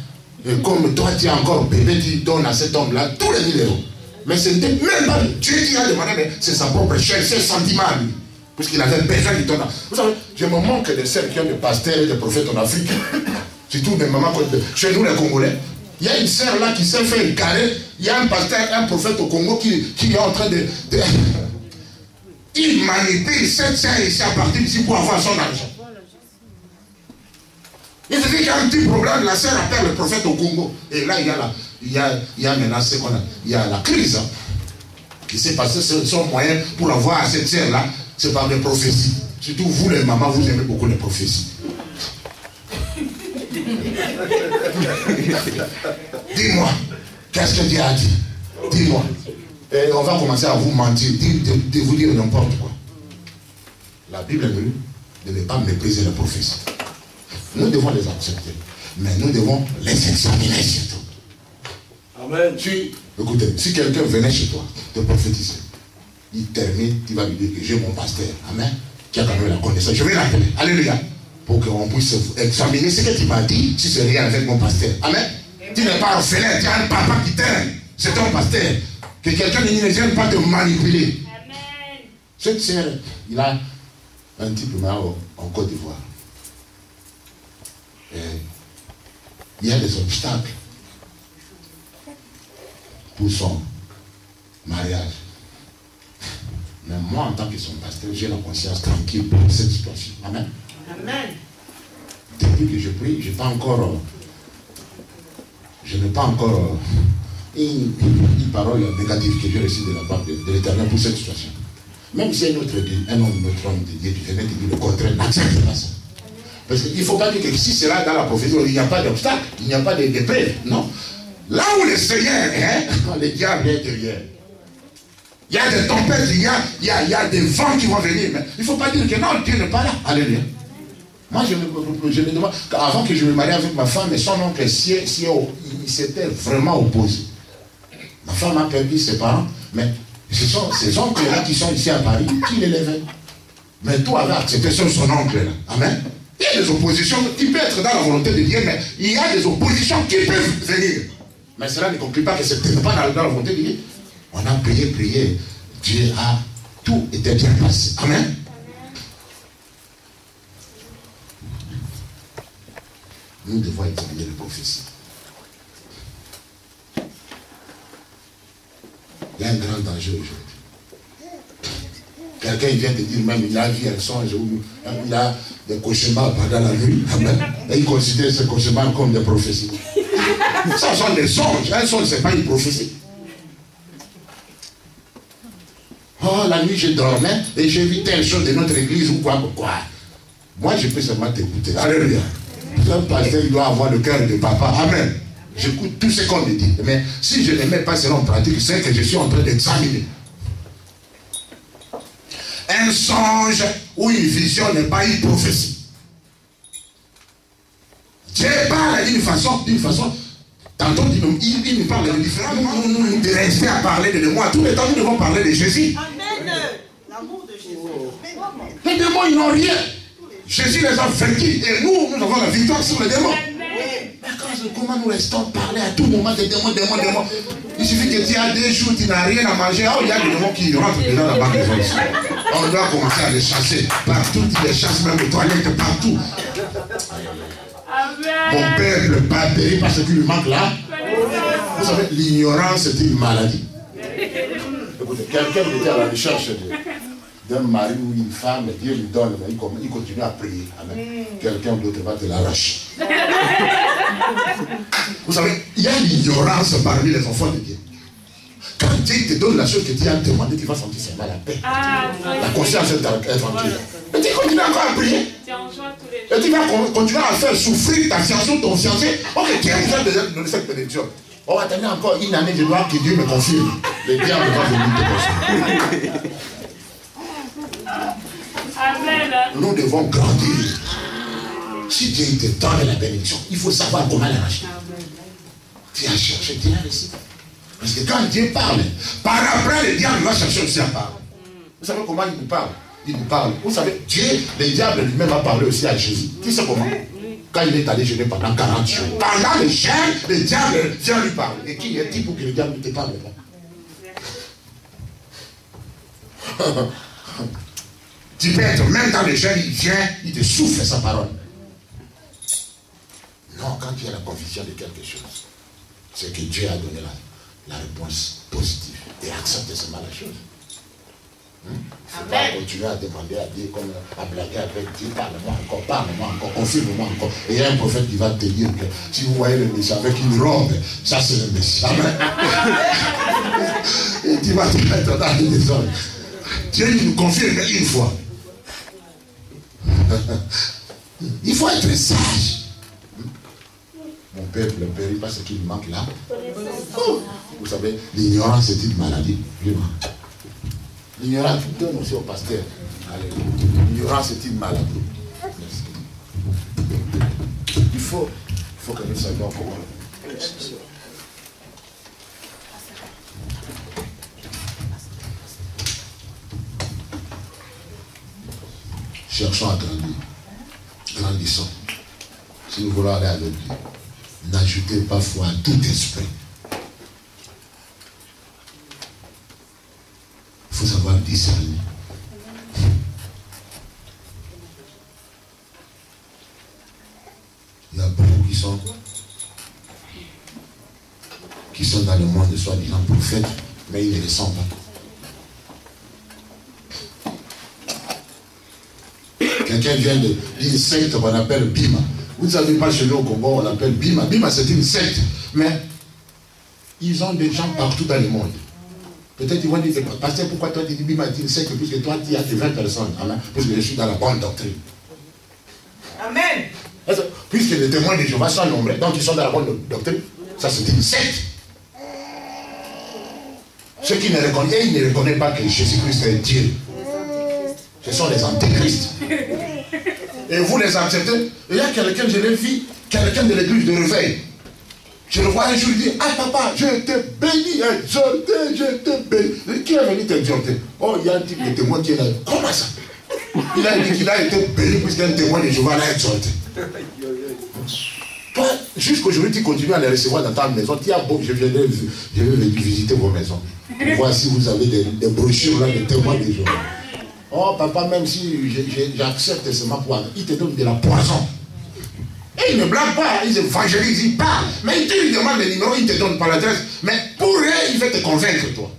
Et comme toi tu es encore bébé, tu donnes à cet homme-là tous les 1000 euros. Mais ce n'était même pas Dieu qui a demandé, mais c'est sa propre chair, ses sentiments à lui. Puisqu'il avait besoin du ton. Vous savez, je me manque de celles qui ont des pasteurs et des prophètes en Afrique. Surtout des mamans chez nous les Congolais. Il y a une sœur là qui s'est fait carré. Il y a un pasteur, un prophète au Congo qui est en train de... Il manipule cette sœur ici à partir d'ici pour avoir son argent. Il se dit qu'il y a un petit problème, la sœur appelle le prophète au Congo. Et là, il y a maintenant ce qu'on a. Il y a la crise qui s'est passée. Son moyen pour avoir cette sœur-là, c'est par les prophéties. Surtout vous, les mamans, vous aimez beaucoup les prophéties. Dis-moi, qu'est-ce que Dieu a dit? Dis-moi. Et on va commencer à vous mentir, de vous dire n'importe quoi. La Bible nous dit de ne pas mépriser les prophéties. Nous devons les accepter, mais nous devons les examiner surtout. Amen. Écoutez, si quelqu'un venait chez toi te prophétiser, il termine, tu vas lui dire que j'ai mon pasteur, amen, qui a quand même la connaissance. Je vais l'appeler, alléluia, pour qu'on puisse examiner ce que tu m'as dit, si c'est rien avec mon pasteur. Amen. Tu n'es pas orphelin, tu as un papa qui t'aime, c'est ton pasteur. Que quelqu'un ne vienne pas te manipuler. Amen. Cette sœur, il a un type en Côte d'Ivoire. Il y a des obstacles pour son mariage. Mais moi, en tant que son pasteur, j'ai la conscience tranquille pour cette situation. Amen. Amen. Depuis que je prie, je n'ai pas encore une parole négative que j'ai reçue de la part de l'Éternel pour cette situation. Même si un homme de Dieu qui venait de dire le contraire, n'accepte pas ça. Parce qu'il ne faut pas dire que si c'est là dans la prophétie, il n'y a pas d'obstacle, il n'y a pas d'épreuve. Non. Là où le Seigneur est, le diable est derrière. Il y a des tempêtes, il y a des vents qui vont venir. Mais il ne faut pas dire que non, Dieu n'est pas là. Alléluia. Moi, je me demande, avant que je me marie avec ma femme, son oncle, il s'était vraiment opposé. Ma femme a perdu ses parents, mais ce sont ces oncles-là qui sont ici à Paris qui l'élevaient. Mais toi, avait accepté son oncle-là. Amen. Il y a des oppositions qui peuvent être dans la volonté de Dieu, mais il y a des oppositions qui peuvent venir. Mais cela ne conclut pas que ce n'était pas dans la volonté de Dieu. On a prié. Dieu a tout été bien passé. Amen. Nous devons examiner les prophéties. Il y a un grand danger aujourd'hui. Quelqu'un vient te dire même il a vu un songe ou il a des cauchemars pendant la nuit. Et il considère ces cauchemars comme des prophéties. Ça sont des songes. Un songe, ce n'est pas une prophétie. Oh, la nuit, je dormais et j'ai vu telle chose de notre église ou quoi. Moi, je peux seulement t'écouter. Alléluia. Un pasteur, il doit avoir le cœur de papa. Amen. J'écoute tout ce qu'on me dit. Mais si je ne mets pas cela en pratique, c'est que je suis en train d'examiner. Un songe ou une vision n'est pas une prophétie. Dieu parle d'une façon. Tantôt, il nous parle de différents moments. Nous devons rester à parler de moi. Tout le temps, nous devons parler de Jésus. Amen. L'amour de Jésus. Les démons, ils n'ont rien. Jésus les a vaincus. Et nous avons la victoire sur les démons. Mais comment nous restons parler à tout moment des démons. Il suffit que tu as 2 jours, tu n'as rien à manger. Oh, il y a des démons qui rentrent dans la banque de France. On doit commencer à les chasser. Partout, tu les chasses, même aux toilettes, partout. Mon peuple pas péri parce qu'il lui manque là. Vous savez, l'ignorance est une maladie. Écoutez, quelqu'un qui était à la recherche d'un mari ou une femme, Dieu lui donne, mais il continue à prier. Amen. Quelqu'un d'autre va te l'arracher. Vous savez, il y a l'ignorance parmi les enfants de Dieu. Quand Dieu te donne la chose que tu as demandé, tu vas sentir seulement la paix. La conscience est tranquille. Et tu continues encore à prier. Et tu vas continuer à faire souffrir ta fiancée ou ton fiancé. Ok, tu as besoin de donner cette bénédiction. On va attendre encore une année, je dois que Dieu me confirme. Le diable va venir te confirmer. Nous devons grandir. Si Dieu te donne la bénédiction, il faut savoir comment l'arracher. Tu as cherché, tu as reçu. Parce que quand Dieu parle, par après le diable va chercher aussi à parler. Vous savez comment il nous parle? Il nous parle. Vous savez, Dieu, le diable lui-même a parlé aussi à Jésus. Tu sais comment? Quand il est allé jeûner pendant 40 jours. Pendant le jeûne, le diable vient lui parler. Et qui est-il pour que le diable ne te parle pas? Tu peux être, même dans le jeûne, il vient, il te souffle sa parole. Non, quand tu as la conviction de quelque chose, c'est que Dieu a donné la réponse positive. Et accepte seulement la chose. Il ne faut pas continuer à demander à Dieu, comme à blaguer avec Dieu, parle-moi encore, confirme-moi encore. Et il y a un prophète qui va te dire que si vous voyez le Messie avec une robe, ça c'est le Messie. Amen. Et tu vas te mettre dans les désordres. Dieu nous confirme une fois. Il faut être sage. Mon peuple périt parce qu'il manque là. Vous savez, l'ignorance est une maladie. L'ignorance, donne aussi au pasteur. L'ignorance est une maladie. Il faut que nous sachions comment. Cherchons à grandir. Grandissons. Si nous voulons aller à l'église, n'ajoutez pas foi à tout esprit. Il faut savoir discerner. Il y a beaucoup qui sont dans le monde de soi-disant prophètes, mais ils ne le sont pas. Quelqu'un vient d'une secte qu'on appelle Bima. Vous ne savez pas chez nous au Congo, on appelle Bima. Bima, c'est une secte. Mais ils ont des gens partout dans le monde. Peut-être ils vont dire, pasteur, pourquoi toi tu dis Bima est une secte, puisque toi tu as que 20 personnes. Amen. Puisque je suis dans la bonne doctrine. Amen. Puisque les témoins de Jéhovah sont nombreux, donc ils sont dans la bonne doctrine. Ça, c'est une secte. Ceux qui ne reconnaissent, ils ne reconnaissent pas que Jésus-Christ est Dieu. Ce sont les antéchrists. Et vous les acceptez. Il y a quelqu'un, je l'ai vu, quelqu'un de l'église de réveil. Je le vois un jour, il dit, ah papa, je t'ai béni, exalté, je t'ai béni. Qui est venu t'exalter? Oh, il y a un type de témoin qui est là. Comment ça? Il a dit qu'il a été béni puisqu'un témoin de Jéhovah l'a exalté. Toi, jusqu'aujourd'hui, tu continues à les recevoir dans ta maison. Tu as beau, je vais visiter vos maisons. Voir si vous avez des brochures là, des témoins de Jéhovah. Oh papa, même si j'accepte seulement pour il te donne de la poison. Et il ne blague pas, il évangélise, il parle. Mais il te lui demande le numéro, il te donne par l'adresse. Mais pour rien, il va te convaincre, toi.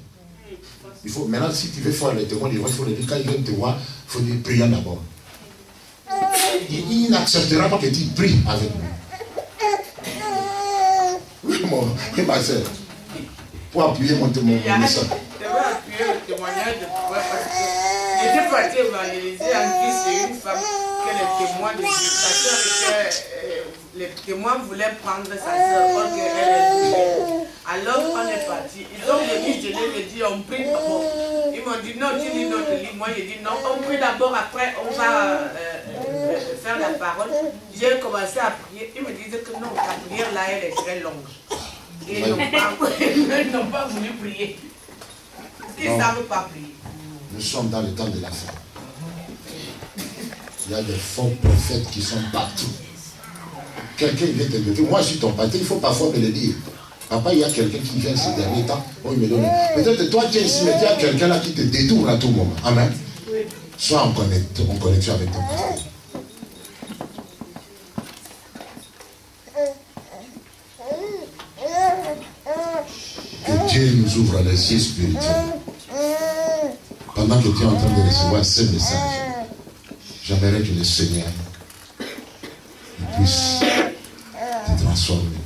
Il faut, maintenant, si tu veux faire les témoins, il faut le dire, quand il vient te voir, il faut dire, prions d'abord. Il n'acceptera pas que tu pries avec nous. Oui, ma soeur. Pour appuyer mon témoignage. Je vais appuyer le témoignage de pourquoi, parce que j'étais partie évangéliser en Christ, c'est une femme qui est témoin de Dieu. Sa soeur était les témoins voulaient prendre sa soeur parce qu'elle est liée. Alors on est parti. Ils ont venu, je les ai dit, on prie d'abord. Ils m'ont dit non, tu lis notre livre. Moi j'ai dit non, on prie d'abord, après on va faire la parole. J'ai commencé à prier. Ils me disaient que non, la prière là elle est très longue. Et ils n'ont pas voulu prier. Ils ne savent pas prier. Nous sommes dans le temps de la fin. Il y a des faux prophètes qui sont partout. Quelqu'un vient te dire, moi je suis ton pâté, il faut parfois me le dire. Papa, il y a quelqu'un qui vient ces derniers temps, il me donne. Peut-être toi tu es ici, mais il y a quelqu'un là qui te détourne à tout moment. Amen. Sois en connexion avec ton pasteur. Que Dieu nous ouvre les yeux spirituels. Pendant que tu es en train de recevoir ce message, j'aimerais que le Seigneur puisse te transformer.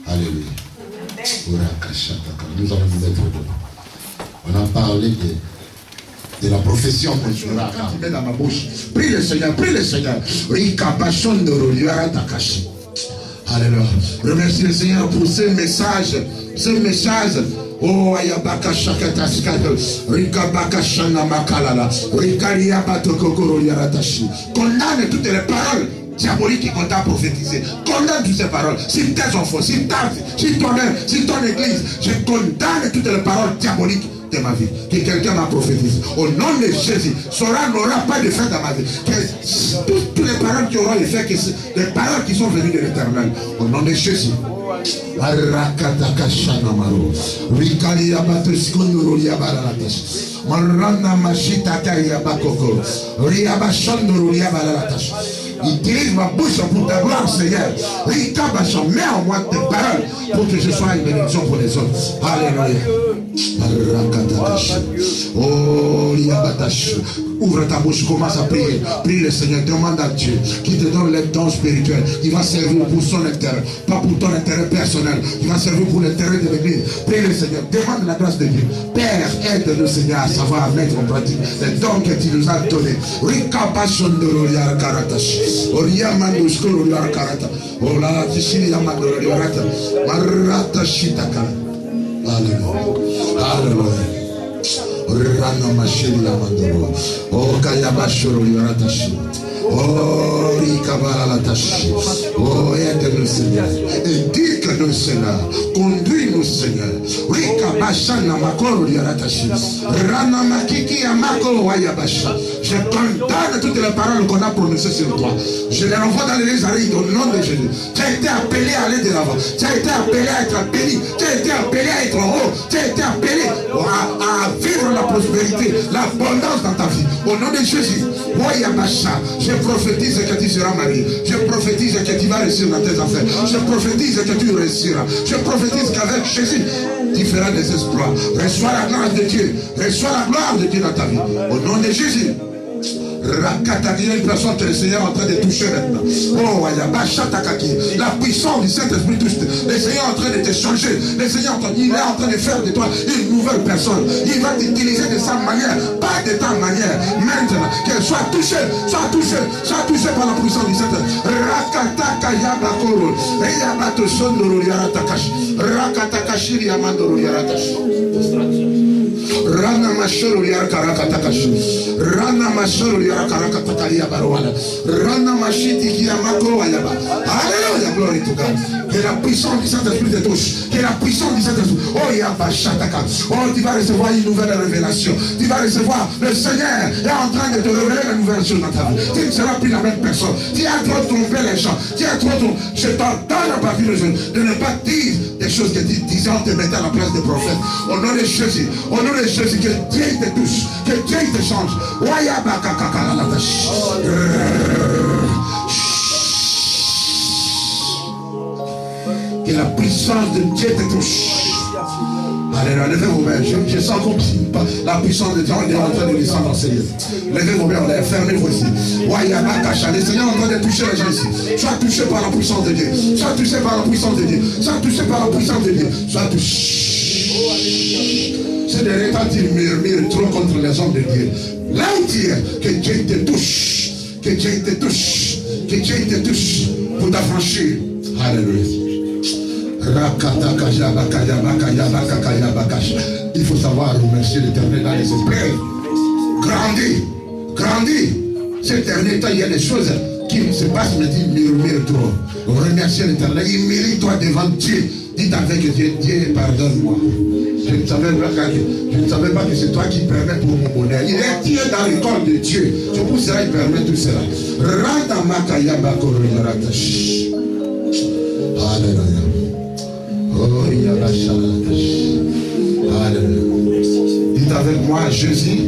Alléluia. Nous allons nous mettre debout. On a parlé de la prophétie, on continuera. Quand il met dans ma bouche, prie le Seigneur, prie le Seigneur. Alléluia. Remercie le Seigneur pour ce message. Ce message. Oh, ayabaka shakata skado, rikabaka shana makalala, rikaria batokokoro yaratashi. Condamne toutes les paroles diaboliques qu'on t'a prophétisées. Condamne toutes ces paroles. Si tes enfants, si ta vie, si ton œuvre, si ton église, je condamne toutes les paroles diaboliques de ma vie. Que quelqu'un m'a prophétisé. Au nom de Jésus, cela n'aura pas d'effet dans ma vie. Que toutes les paroles qui auront effet, que les paroles qui sont venues de l'Éternel. Au nom de Jésus. Il dirige ma bouche pour ta gloire, Seigneur. Mets en moi tes paroles pour que je sois une bénédiction pour les autres. Alléluia. Oh, ouvre ta bouche, commence à prier. Prie le Seigneur, demande à Dieu qui te donne les dons spirituels. Il va servir pour son intérêt, pas pour ton intérêt personnel. Il va servir pour l'intérêt de l'église. Prie le Seigneur, demande la grâce de Dieu. Père, aide-nous, Seigneur, à savoir mettre en pratique les dons que tu nous as donnés. Alléluia. Rana macheli ya mandoro. Oh kayabashoro yaratashi. Oh rikabala la tashi. Oh aide-nous Seigneur. Éduque-nous Seigneur. Conduis-nous Seigneur. Rikabashana makoro yaratashi. Rana makiki ya makoro wayabashi. Je condamne toutes les paroles qu'on a prononcées sur toi. Je les renvoie dans l'église au nom de Jésus. Tu as été appelé à aller de l'avant. Tu as été appelé à être béni. Tu as été appelé à être haut. Tu as été appelé à vivre la prospérité, l'abondance dans ta vie. Au nom de Jésus, je prophétise que tu seras marié. Je prophétise que tu vas réussir dans tes affaires. Je prophétise que tu réussiras. Je prophétise qu'avec Jésus, tu feras des exploits. Reçois la gloire de Dieu. Reçois la gloire de Dieu dans ta vie. Au nom de Jésus. Il y a une personne que le Seigneur est en train de toucher maintenant. Oh, la puissance du Saint-Esprit touche. Le Seigneur est en train de te changer. Le Seigneur il est en train de faire de toi une nouvelle personne. Il va t'utiliser de sa manière, pas de ta manière. Maintenant, qu'elle soit touchée par la puissance du Saint-Esprit. Rana mashoro ya karakatakash. Rana mashoro ya karakatakalia barouana. Rana mashiti qui a mako ayaba. Alléluia, gloire to God. Que la puissance du Saint-Esprit te touche. Que la puissance du Saint-Esprit. Oh yaba shataka. Oh, tu vas recevoir une nouvelle révélation. Tu vas recevoir le Seigneur est en train de te révéler la nouvelle chose dans ta vie. Tu ne seras plus la même personne. Tu as trop trompé les gens. Tu as trop trompé. Je t'ordonne à partir de aujourd'hui de ne pas dire des choses que tu disais en te mettant à la place des prophètes. Au nom de Jésus. Au nom de Jésus, que Dieu te touche, que Dieu te change. Que la puissance de Dieu te touche. Alléluia, levez vos mains. Je sens comme si la puissance de Dieu est en train de descendre dans ces lieux. Levez vos mains, fermez vos yeux. Le Seigneur est en train de toucher les gens ici. Sois touché par la puissance de Dieu. Sois touché par la puissance de Dieu. Sois touché par la puissance de Dieu. Sois touché. C'est des repas qui murmurent trop contre les hommes de Dieu. Là où tu es, que Dieu te touche. Que Dieu te touche. Que Dieu te touche. pour t'affranchir. Alléluia. Il faut savoir remercier l'Éternel dans les esprits. Grandis, grandis. Ces derniers temps, il y a des choses qui se passent, mais il murmure trop. Remercier l'Éternel. Il mérite toi devant Dieu. Dites avec Dieu, Dieu pardonne-moi. Je ne savais pas que c'est toi qui permets pour mon bonheur. Il est Dieu dans le corps de Dieu. C'est pour cela qu'il permet tout cela. Alléluia. Oh, il y a la chaleur. Alléluia. Dites avec moi, Jésus,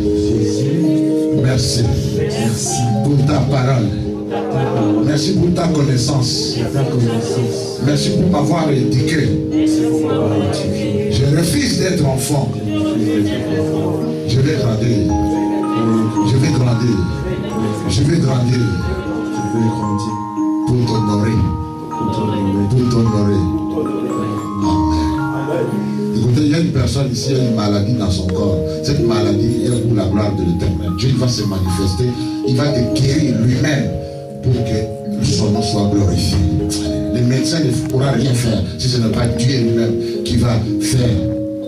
merci pour ta parole. Merci pour ta connaissance. Merci pour m'avoir éduqué. Je refuse d'être enfant. Je vais grandir. Je vais grandir. Je vais grandir. Pour t'honorer. Pour t'honorer. Amen. Écoutez, il y a une personne ici, il y a une maladie dans son corps. Cette maladie est pour la gloire de l'Éternel. Dieu va se manifester. Il va te guérir lui-même pour que son nom soit glorifié. Les médecins ne pourront rien faire si ce n'est pas Dieu lui-même qui va faire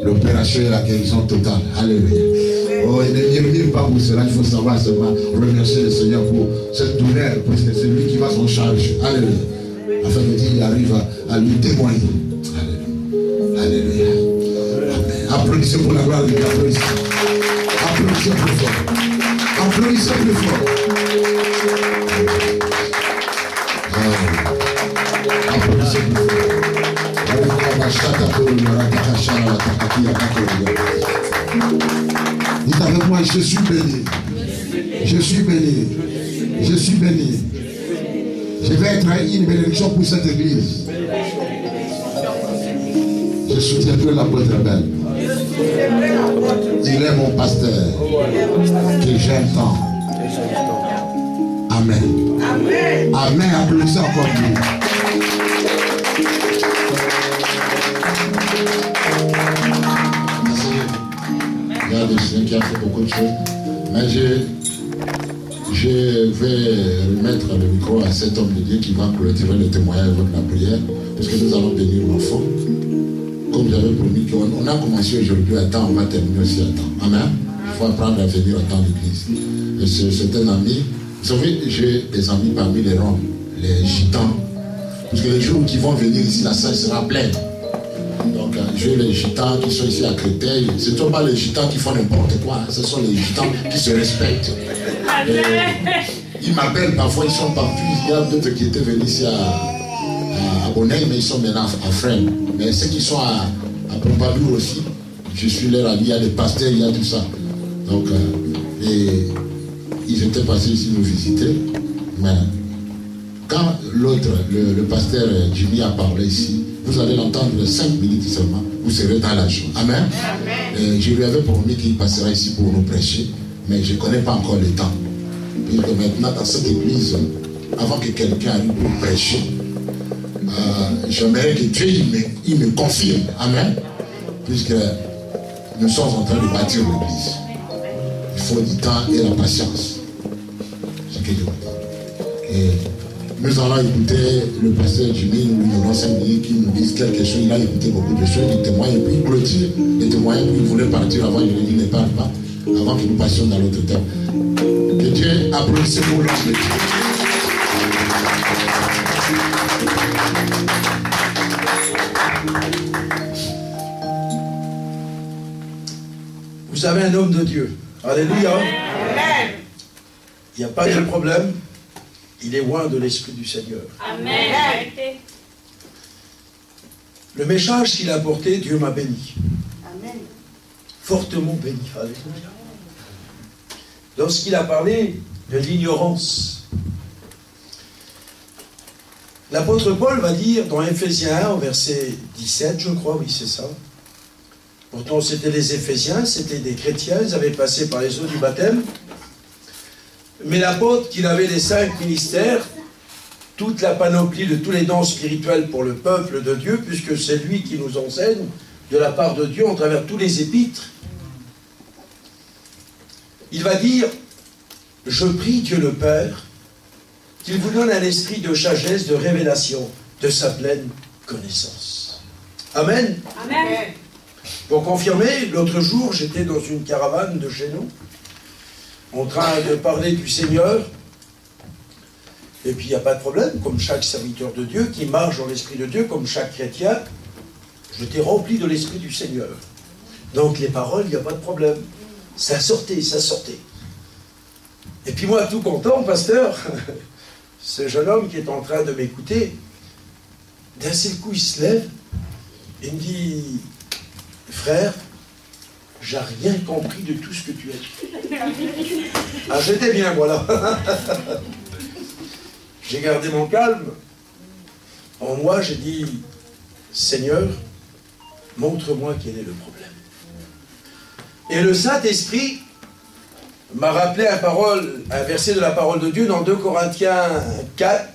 l'opération et la guérison totale. Alléluia. Oh, il ne murmure pas pour cela. Il faut savoir seulement remercier le Seigneur pour cette douleur, parce que c'est lui qui va s'en charger. Alléluia. Afin qu'il arrive à lui témoigner. Alléluia. Alléluia. Amen. Applaudissez pour la gloire de Dieu. Applaudissez. Applaudissez plus fort. Applaudissez plus fort. Applaudissez plus fort. Dites avec moi, je suis béni. Je suis béni. Je suis béni. Je vais être une bénédiction pour cette église. Je soutiendrai l'apôtre Belle. Il est mon pasteur que j'aime tant. Amen. Amen. Applaudissez encore Dieu. Regarde le Seigneur qui a fait beaucoup de choses. Mais je vais remettre le micro à cet homme de Dieu qui va clôturer le témoignage avec la prière, parce que nous allons bénir l'enfant. Comme j'avais promis qu'on a commencé aujourd'hui à temps, on va terminer aussi à temps. Amen. Il faut apprendre à venir à temps l'église. C'est un ami. Vous savez, j'ai des amis parmi les Roms, les Gitans. Parce que les jours qui vont venir ici, la salle sera pleine. Donc, j'ai les Gitans qui sont ici à Créteil. Ce ne sont pas les Gitans qui font n'importe quoi. Ce sont les Gitans qui se respectent. Ils m'appellent parfois, ils sont partout. Il y a d'autres qui étaient venus ici à Bonneuil, mais ils sont maintenant à Fresnes. Mais ceux qui sont à Pompadour aussi, je suis leur ami, il y a des pasteurs, il y a tout ça. Donc, et ils étaient passés ici nous visiter. Mais quand l'autre, le pasteur Jimmy a parlé ici, vous allez l'entendre 5 minutes seulement, vous serez dans la joie. Amen. Et je lui avais promis qu'il passera ici pour nous prêcher, mais je ne connais pas encore le temps. Puisque maintenant, dans cette église, avant que quelqu'un arrive pour prêcher, j'aimerais que Dieu il me confirme. Amen. Puisque nous sommes en train de bâtir l'église. Il faut du temps et la patience. C'est ce que Dieu dit. Et nous allons écouter le pasteur Jimmy, nous lui donnons 5 minutes, qui nous dise quelque chose. Il a écouté beaucoup de choses, il témoigne, et puis il clôture. Il témoigne, puis il voulait partir avant, je lui ai dit, ne parle pas, avant que nous passions dans l'autre thème. Que Dieu applaudisse pour l'homme de Dieu. Vous avez un homme de Dieu. Alléluia. Amen. Il n'y a pas de problème. Il est loin de l'Esprit du Seigneur. Amen. Le message qu'il a apporté, Dieu m'a béni. Amen. Fortement béni. Alléluia. Lorsqu'il a parlé de l'ignorance, l'apôtre Paul va dire dans Éphésiens 1, au verset 17, je crois, oui c'est ça. Pourtant c'était les Éphésiens, c'était des chrétiens, ils avaient passé par les eaux du baptême. Mais l'apôtre, qu'il avait les 5 ministères, toute la panoplie de tous les dons spirituels pour le peuple de Dieu, puisque c'est lui qui nous enseigne de la part de Dieu en travers tous les épîtres. Il va dire, je prie Dieu le Père, qu'il vous donne un esprit de sagesse, de révélation, de sa pleine connaissance. Amen. Amen. Pour confirmer, l'autre jour, j'étais dans une caravane de chez nous, en train de parler du Seigneur, et puis il n'y a pas de problème, comme chaque serviteur de Dieu qui marche dans l'Esprit de Dieu, comme chaque chrétien, j'étais rempli de l'Esprit du Seigneur. Donc les paroles, il n'y a pas de problème. Ça sortait, ça sortait. Et puis moi, tout content, pasteur, ce jeune homme qui est en train de m'écouter, d'un seul coup, il se lève, et me dit, frère, j'ai rien compris de tout ce que tu as dit. Ah, j'étais bien, voilà. J'ai gardé mon calme. En moi, j'ai dit, Seigneur, montre-moi quel est le problème. Et le Saint-Esprit m'a rappelé un verset de la parole de Dieu dans 2 Corinthiens 4,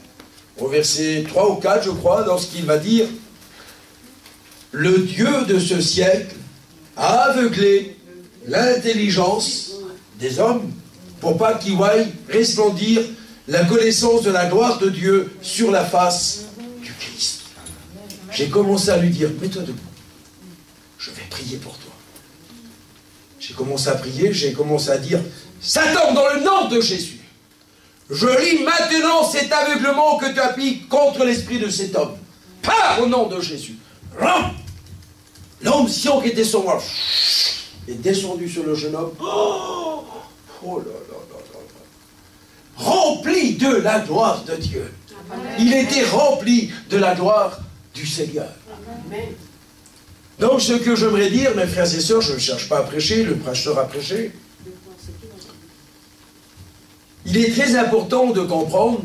au verset 3 ou 4, je crois, dans ce qu'il va dire, le Dieu de ce siècle a aveuglé l'intelligence des hommes pour pas qu'ils voient resplendir la connaissance de la gloire de Dieu sur la face du Christ. J'ai commencé à lui dire, mets-toi debout, je vais prier pour toi. J'ai commencé à prier, j'ai commencé à dire, Satan, dans le nom de Jésus, je lis maintenant cet aveuglement que tu appliques contre l'esprit de cet homme. Par au nom de Jésus. L'onction qui était sur moi est descendue sur le jeune homme. Oh là là là là là. Rempli de la gloire de Dieu. Amen. Il était rempli de la gloire du Seigneur. Amen. Donc ce que j'aimerais dire, mes frères et sœurs, je ne cherche pas à prêcher, le prêcheur a prêché. Il est très important de comprendre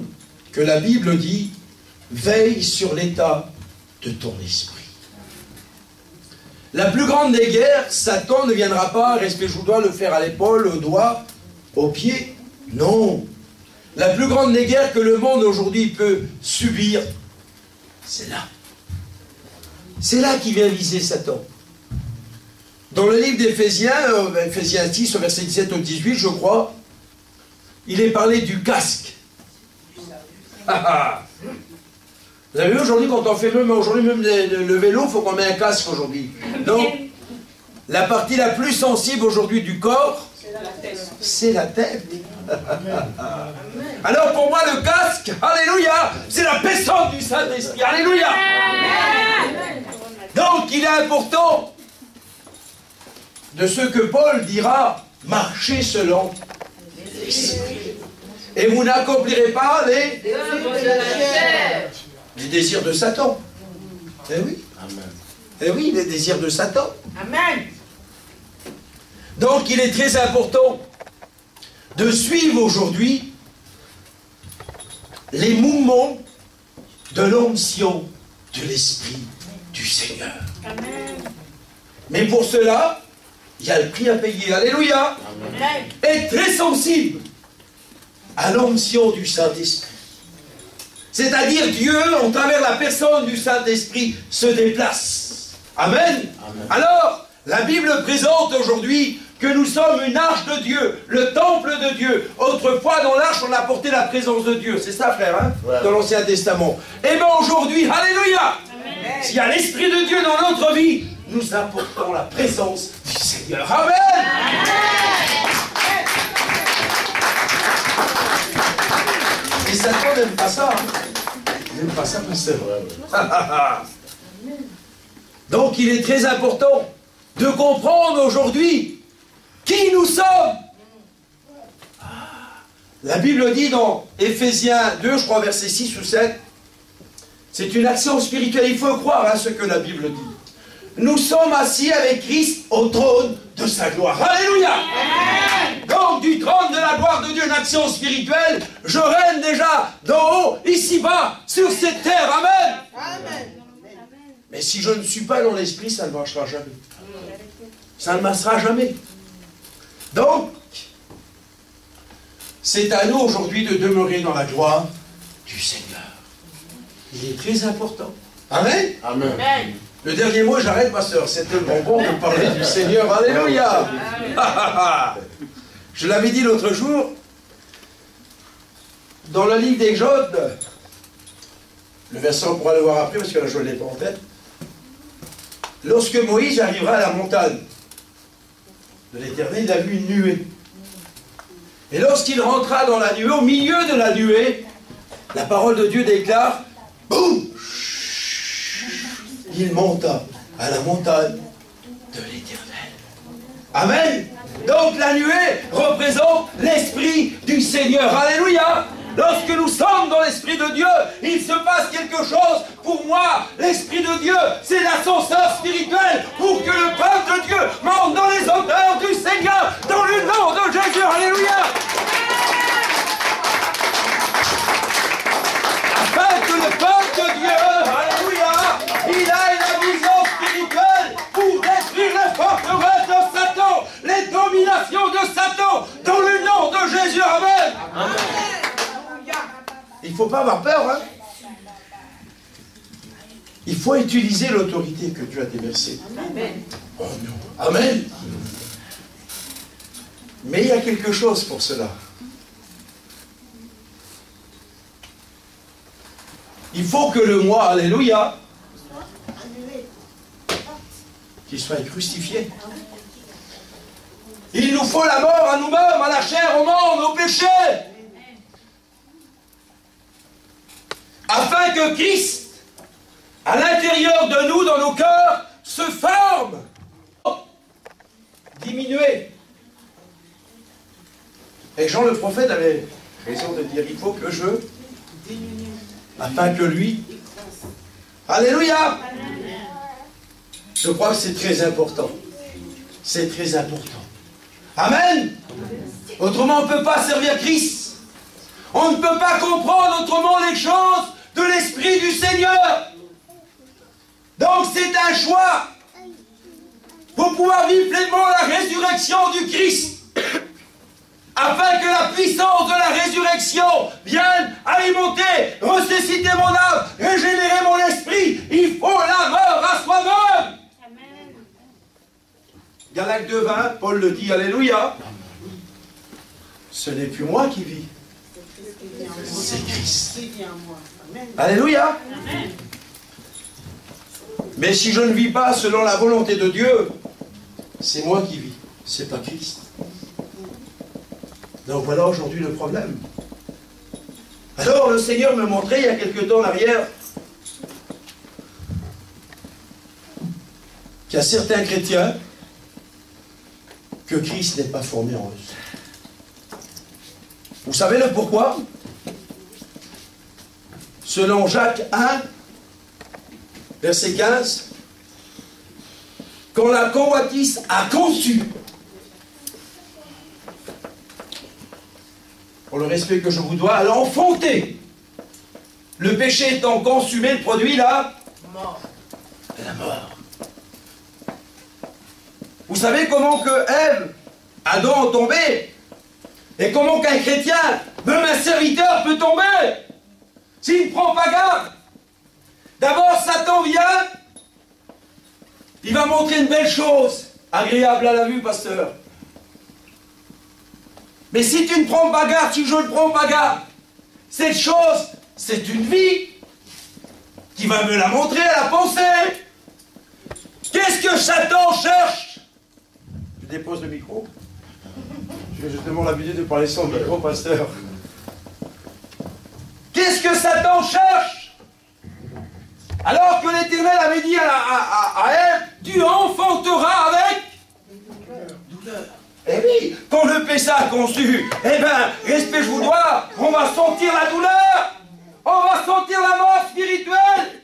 que la Bible dit « Veille sur l'état de ton esprit ». La plus grande des guerres, Satan ne viendra pas, respect, je dois le faire à l'épaule, au doigt, au pied. Non. La plus grande des guerres que le monde aujourd'hui peut subir, c'est là. C'est là qu'il vient viser Satan. Dans le livre d'Éphésiens, Éphésiens 10, verset 17 au 18, je crois, il est parlé du casque. Vous avez vu aujourd'hui, quand on fait même le vélo, il faut qu'on mette un casque aujourd'hui. Donc, la partie la plus sensible aujourd'hui du corps, c'est la tête. Alors pour moi, le casque, alléluia, c'est la personne du Saint-Esprit. Alléluia. Donc, il est important de ce que Paul dira, marcher selon l'Esprit. Et vous n'accomplirez pas les désirs de Satan. Eh oui. Amen. Eh oui, les désirs de Satan. Amen. Donc il est très important de suivre aujourd'hui les mouvements de l'onction de l'Esprit du Seigneur. Amen. Mais pour cela, il y a le prix à payer. Alléluia. Amen. Être très sensible à l'onction du Saint-Esprit. C'est-à-dire Dieu, en travers la personne du Saint-Esprit, se déplace. Amen. Amen. Alors, la Bible présente aujourd'hui que nous sommes une arche de Dieu, le temple de Dieu. Autrefois, dans l'arche, on apportait la présence de Dieu. C'est ça, frère, hein, ouais. Dans l'Ancien Testament. Et bien aujourd'hui, alléluia, s'il y a l'Esprit de Dieu dans notre vie, nous apportons la présence du Seigneur. Amen. Amen. Et Satan n'aime pas ça. Il n'aime pas ça, mais c'est vrai. Donc il est très important de comprendre aujourd'hui qui nous sommes. La Bible dit dans Éphésiens 2, je crois, verset 6 ou 7, c'est une action spirituelle, il faut croire à ce que la Bible dit. Nous sommes assis avec Christ au trône de sa gloire. Alléluia. Amen. Donc du trône de la gloire de Dieu, une action spirituelle, je règne déjà d'en haut, ici-bas, sur cette terre. Amen. Amen. Mais si je ne suis pas dans l'esprit, ça ne marchera jamais. Ça ne marchera jamais. Donc, c'est à nous aujourd'hui de demeurer dans la gloire du Seigneur. Il est très important. Amen. Amen. Amen. Le dernier mot, j'arrête, pasteur. C'est tellement bon de parler du Seigneur. Alléluia. Je l'avais dit l'autre jour. dans le livre d'Exode, le verset on pourra le voir après parce que là je ne l'ai pas en tête, lorsque Moïse arrivera à la montagne de l'Éternel, il a vu une nuée. Et lorsqu'il rentra dans la nuée, au milieu de la nuée, la parole de Dieu déclare, boum, il monta à la montagne de l'Éternel. Amen. Donc la nuée représente l'Esprit du Seigneur. Alléluia. Lorsque nous sommes dans l'Esprit de Dieu, il se passe quelque chose. Pour moi, l'Esprit de Dieu, c'est l'ascenseur spirituel pour que le peuple de Dieu monte dans les hauteurs du Seigneur, dans le nom de Jésus. Alléluia. Afin que le peuple de Dieu, alléluia, il ait la vision spirituelle pour détruire les forteresses de Satan, les dominations de Satan, dans le nom de Jésus. Amen. Amen. Il ne faut pas avoir peur, hein? Il faut utiliser l'autorité que Dieu a déversée. Amen. Oh non. Amen. Mais il y a quelque chose pour cela. Il faut que le moi, alléluia, qu'il soit crucifié. Il nous faut la mort à nous-mêmes, à la chair, au monde, au péché. Afin que Christ, à l'intérieur de nous, dans nos cœurs, se forme. Diminuer. Et Jean le prophète avait raison de dire, il faut que je diminue. Afin que lui... Alléluia. Je crois que c'est très important. C'est très important. Amen. Autrement, on ne peut pas servir Christ. On ne peut pas comprendre autrement les choses de l'Esprit du Seigneur. Donc c'est un choix pour pouvoir vivre pleinement la résurrection du Christ, afin que la puissance de la résurrection vienne alimenter, ressusciter mon âme, régénérer mon esprit. Il faut la mort à soi-même. Galates 2:20, Paul le dit, alléluia. Ce n'est plus moi qui vis, c'est Christ. Alléluia. Amen. Mais si je ne vis pas selon la volonté de Dieu, c'est moi qui vis, c'est pas Christ. Donc voilà aujourd'hui le problème. Alors le Seigneur me montrait il y a quelque temps en arrière qu'il y a certains chrétiens que Christ n'est pas formé en eux. Vous savez le pourquoi? Selon Jacques 1, verset 15, quand la convoitise a conçu, pour le respect que je vous dois, elle a enfanté. Le péché étant consumé, le produit la mort. La mort. Vous savez comment que Ève, Adam ont tombé? Et comment qu'un chrétien, même un serviteur, peut tomber s'il ne prend pas garde? D'abord, Satan vient, il va montrer une belle chose, agréable à la vue, pasteur. Mais si tu ne prends pas garde, si je ne prends pas garde, cette chose, c'est une vie qui va me la montrer à la pensée. Qu'est-ce que Satan cherche? Je dépose le micro. J'ai justement l'habitude de parler sans micro, pasteur. Qu'est-ce que Satan cherche? Alors que l'Éternel avait dit à Ève, tu enfanteras avec douleur. Eh oui, quand le péché a conçu, eh bien, respect je vous dois, on va sentir la douleur, on va sentir la mort spirituelle,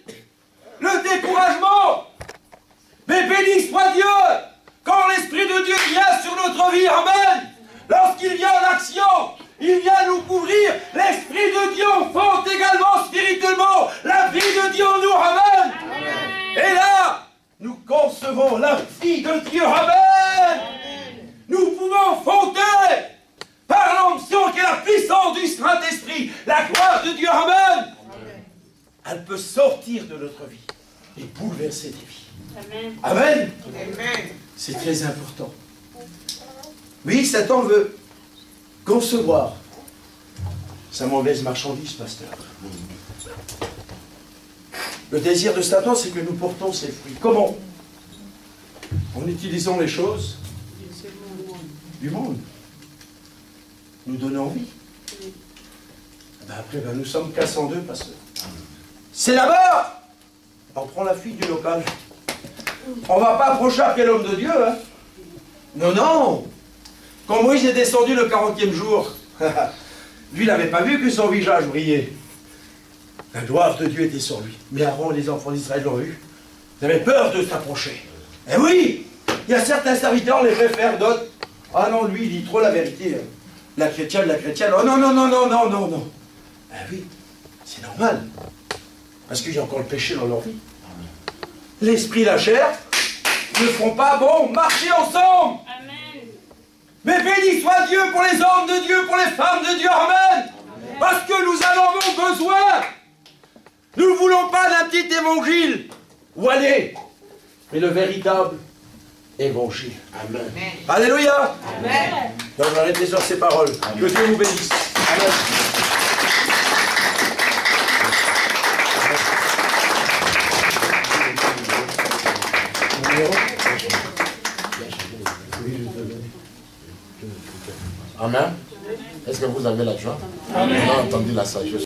le découragement. Mais béni soit Dieu, quand l'Esprit de Dieu vient sur notre vie, amen, lorsqu'il vient en action, il vient nous couvrir, l'Esprit de Dieu enfante également spirituellement la vie de Dieu en nous, amen. Et là, nous concevons la vie de Dieu, amen. Nous pouvons fonder par l'onction qui est la puissance du Saint-Esprit, la gloire de Dieu, amen. Elle peut sortir de notre vie et bouleverser des vies. Amen. Amen. C'est très important. Oui, Satan veut concevoir sa mauvaise marchandise, pasteur. Le désir de Satan, c'est que nous portons ses fruits. Comment? En utilisant les choses du monde. Nous donnons envie. Ben après, nous sommes cassés en deux, pasteur. C'est là-bas! On prend la fille du local. On ne va pas approcher après l'homme de Dieu. Hein. Non, non. Quand Moïse est descendu le 40e jour, lui, il n'avait pas vu que son visage brillait. La gloire de Dieu était sur lui. Mais Aaron, les enfants d'Israël l'ont vu. Ils avaient peur de s'approcher. Eh oui! Il y a certains serviteurs, on les préfère, d'autres. Ah non, lui, il dit trop la vérité. La chrétienne. Oh non, non, non, non, non, non, non. Eh oui, c'est normal. Parce qu'il y a encore le péché dans leur vie. L'esprit et la chair ne feront pas bon marcher ensemble. Amen. Mais béni soit Dieu pour les hommes de Dieu, pour les femmes de Dieu. Amen. Amen. Parce que nous en avons besoin. Nous ne voulons pas d'un petit évangile. Où aller? Mais le véritable évangile. Amen. Amen. Alléluia. Amen. Donc on va arrêter sur ces paroles. Amen. Que Dieu vous bénisse. Amen. Amen. Est-ce que vous avez la joie? On a entendu la sagesse.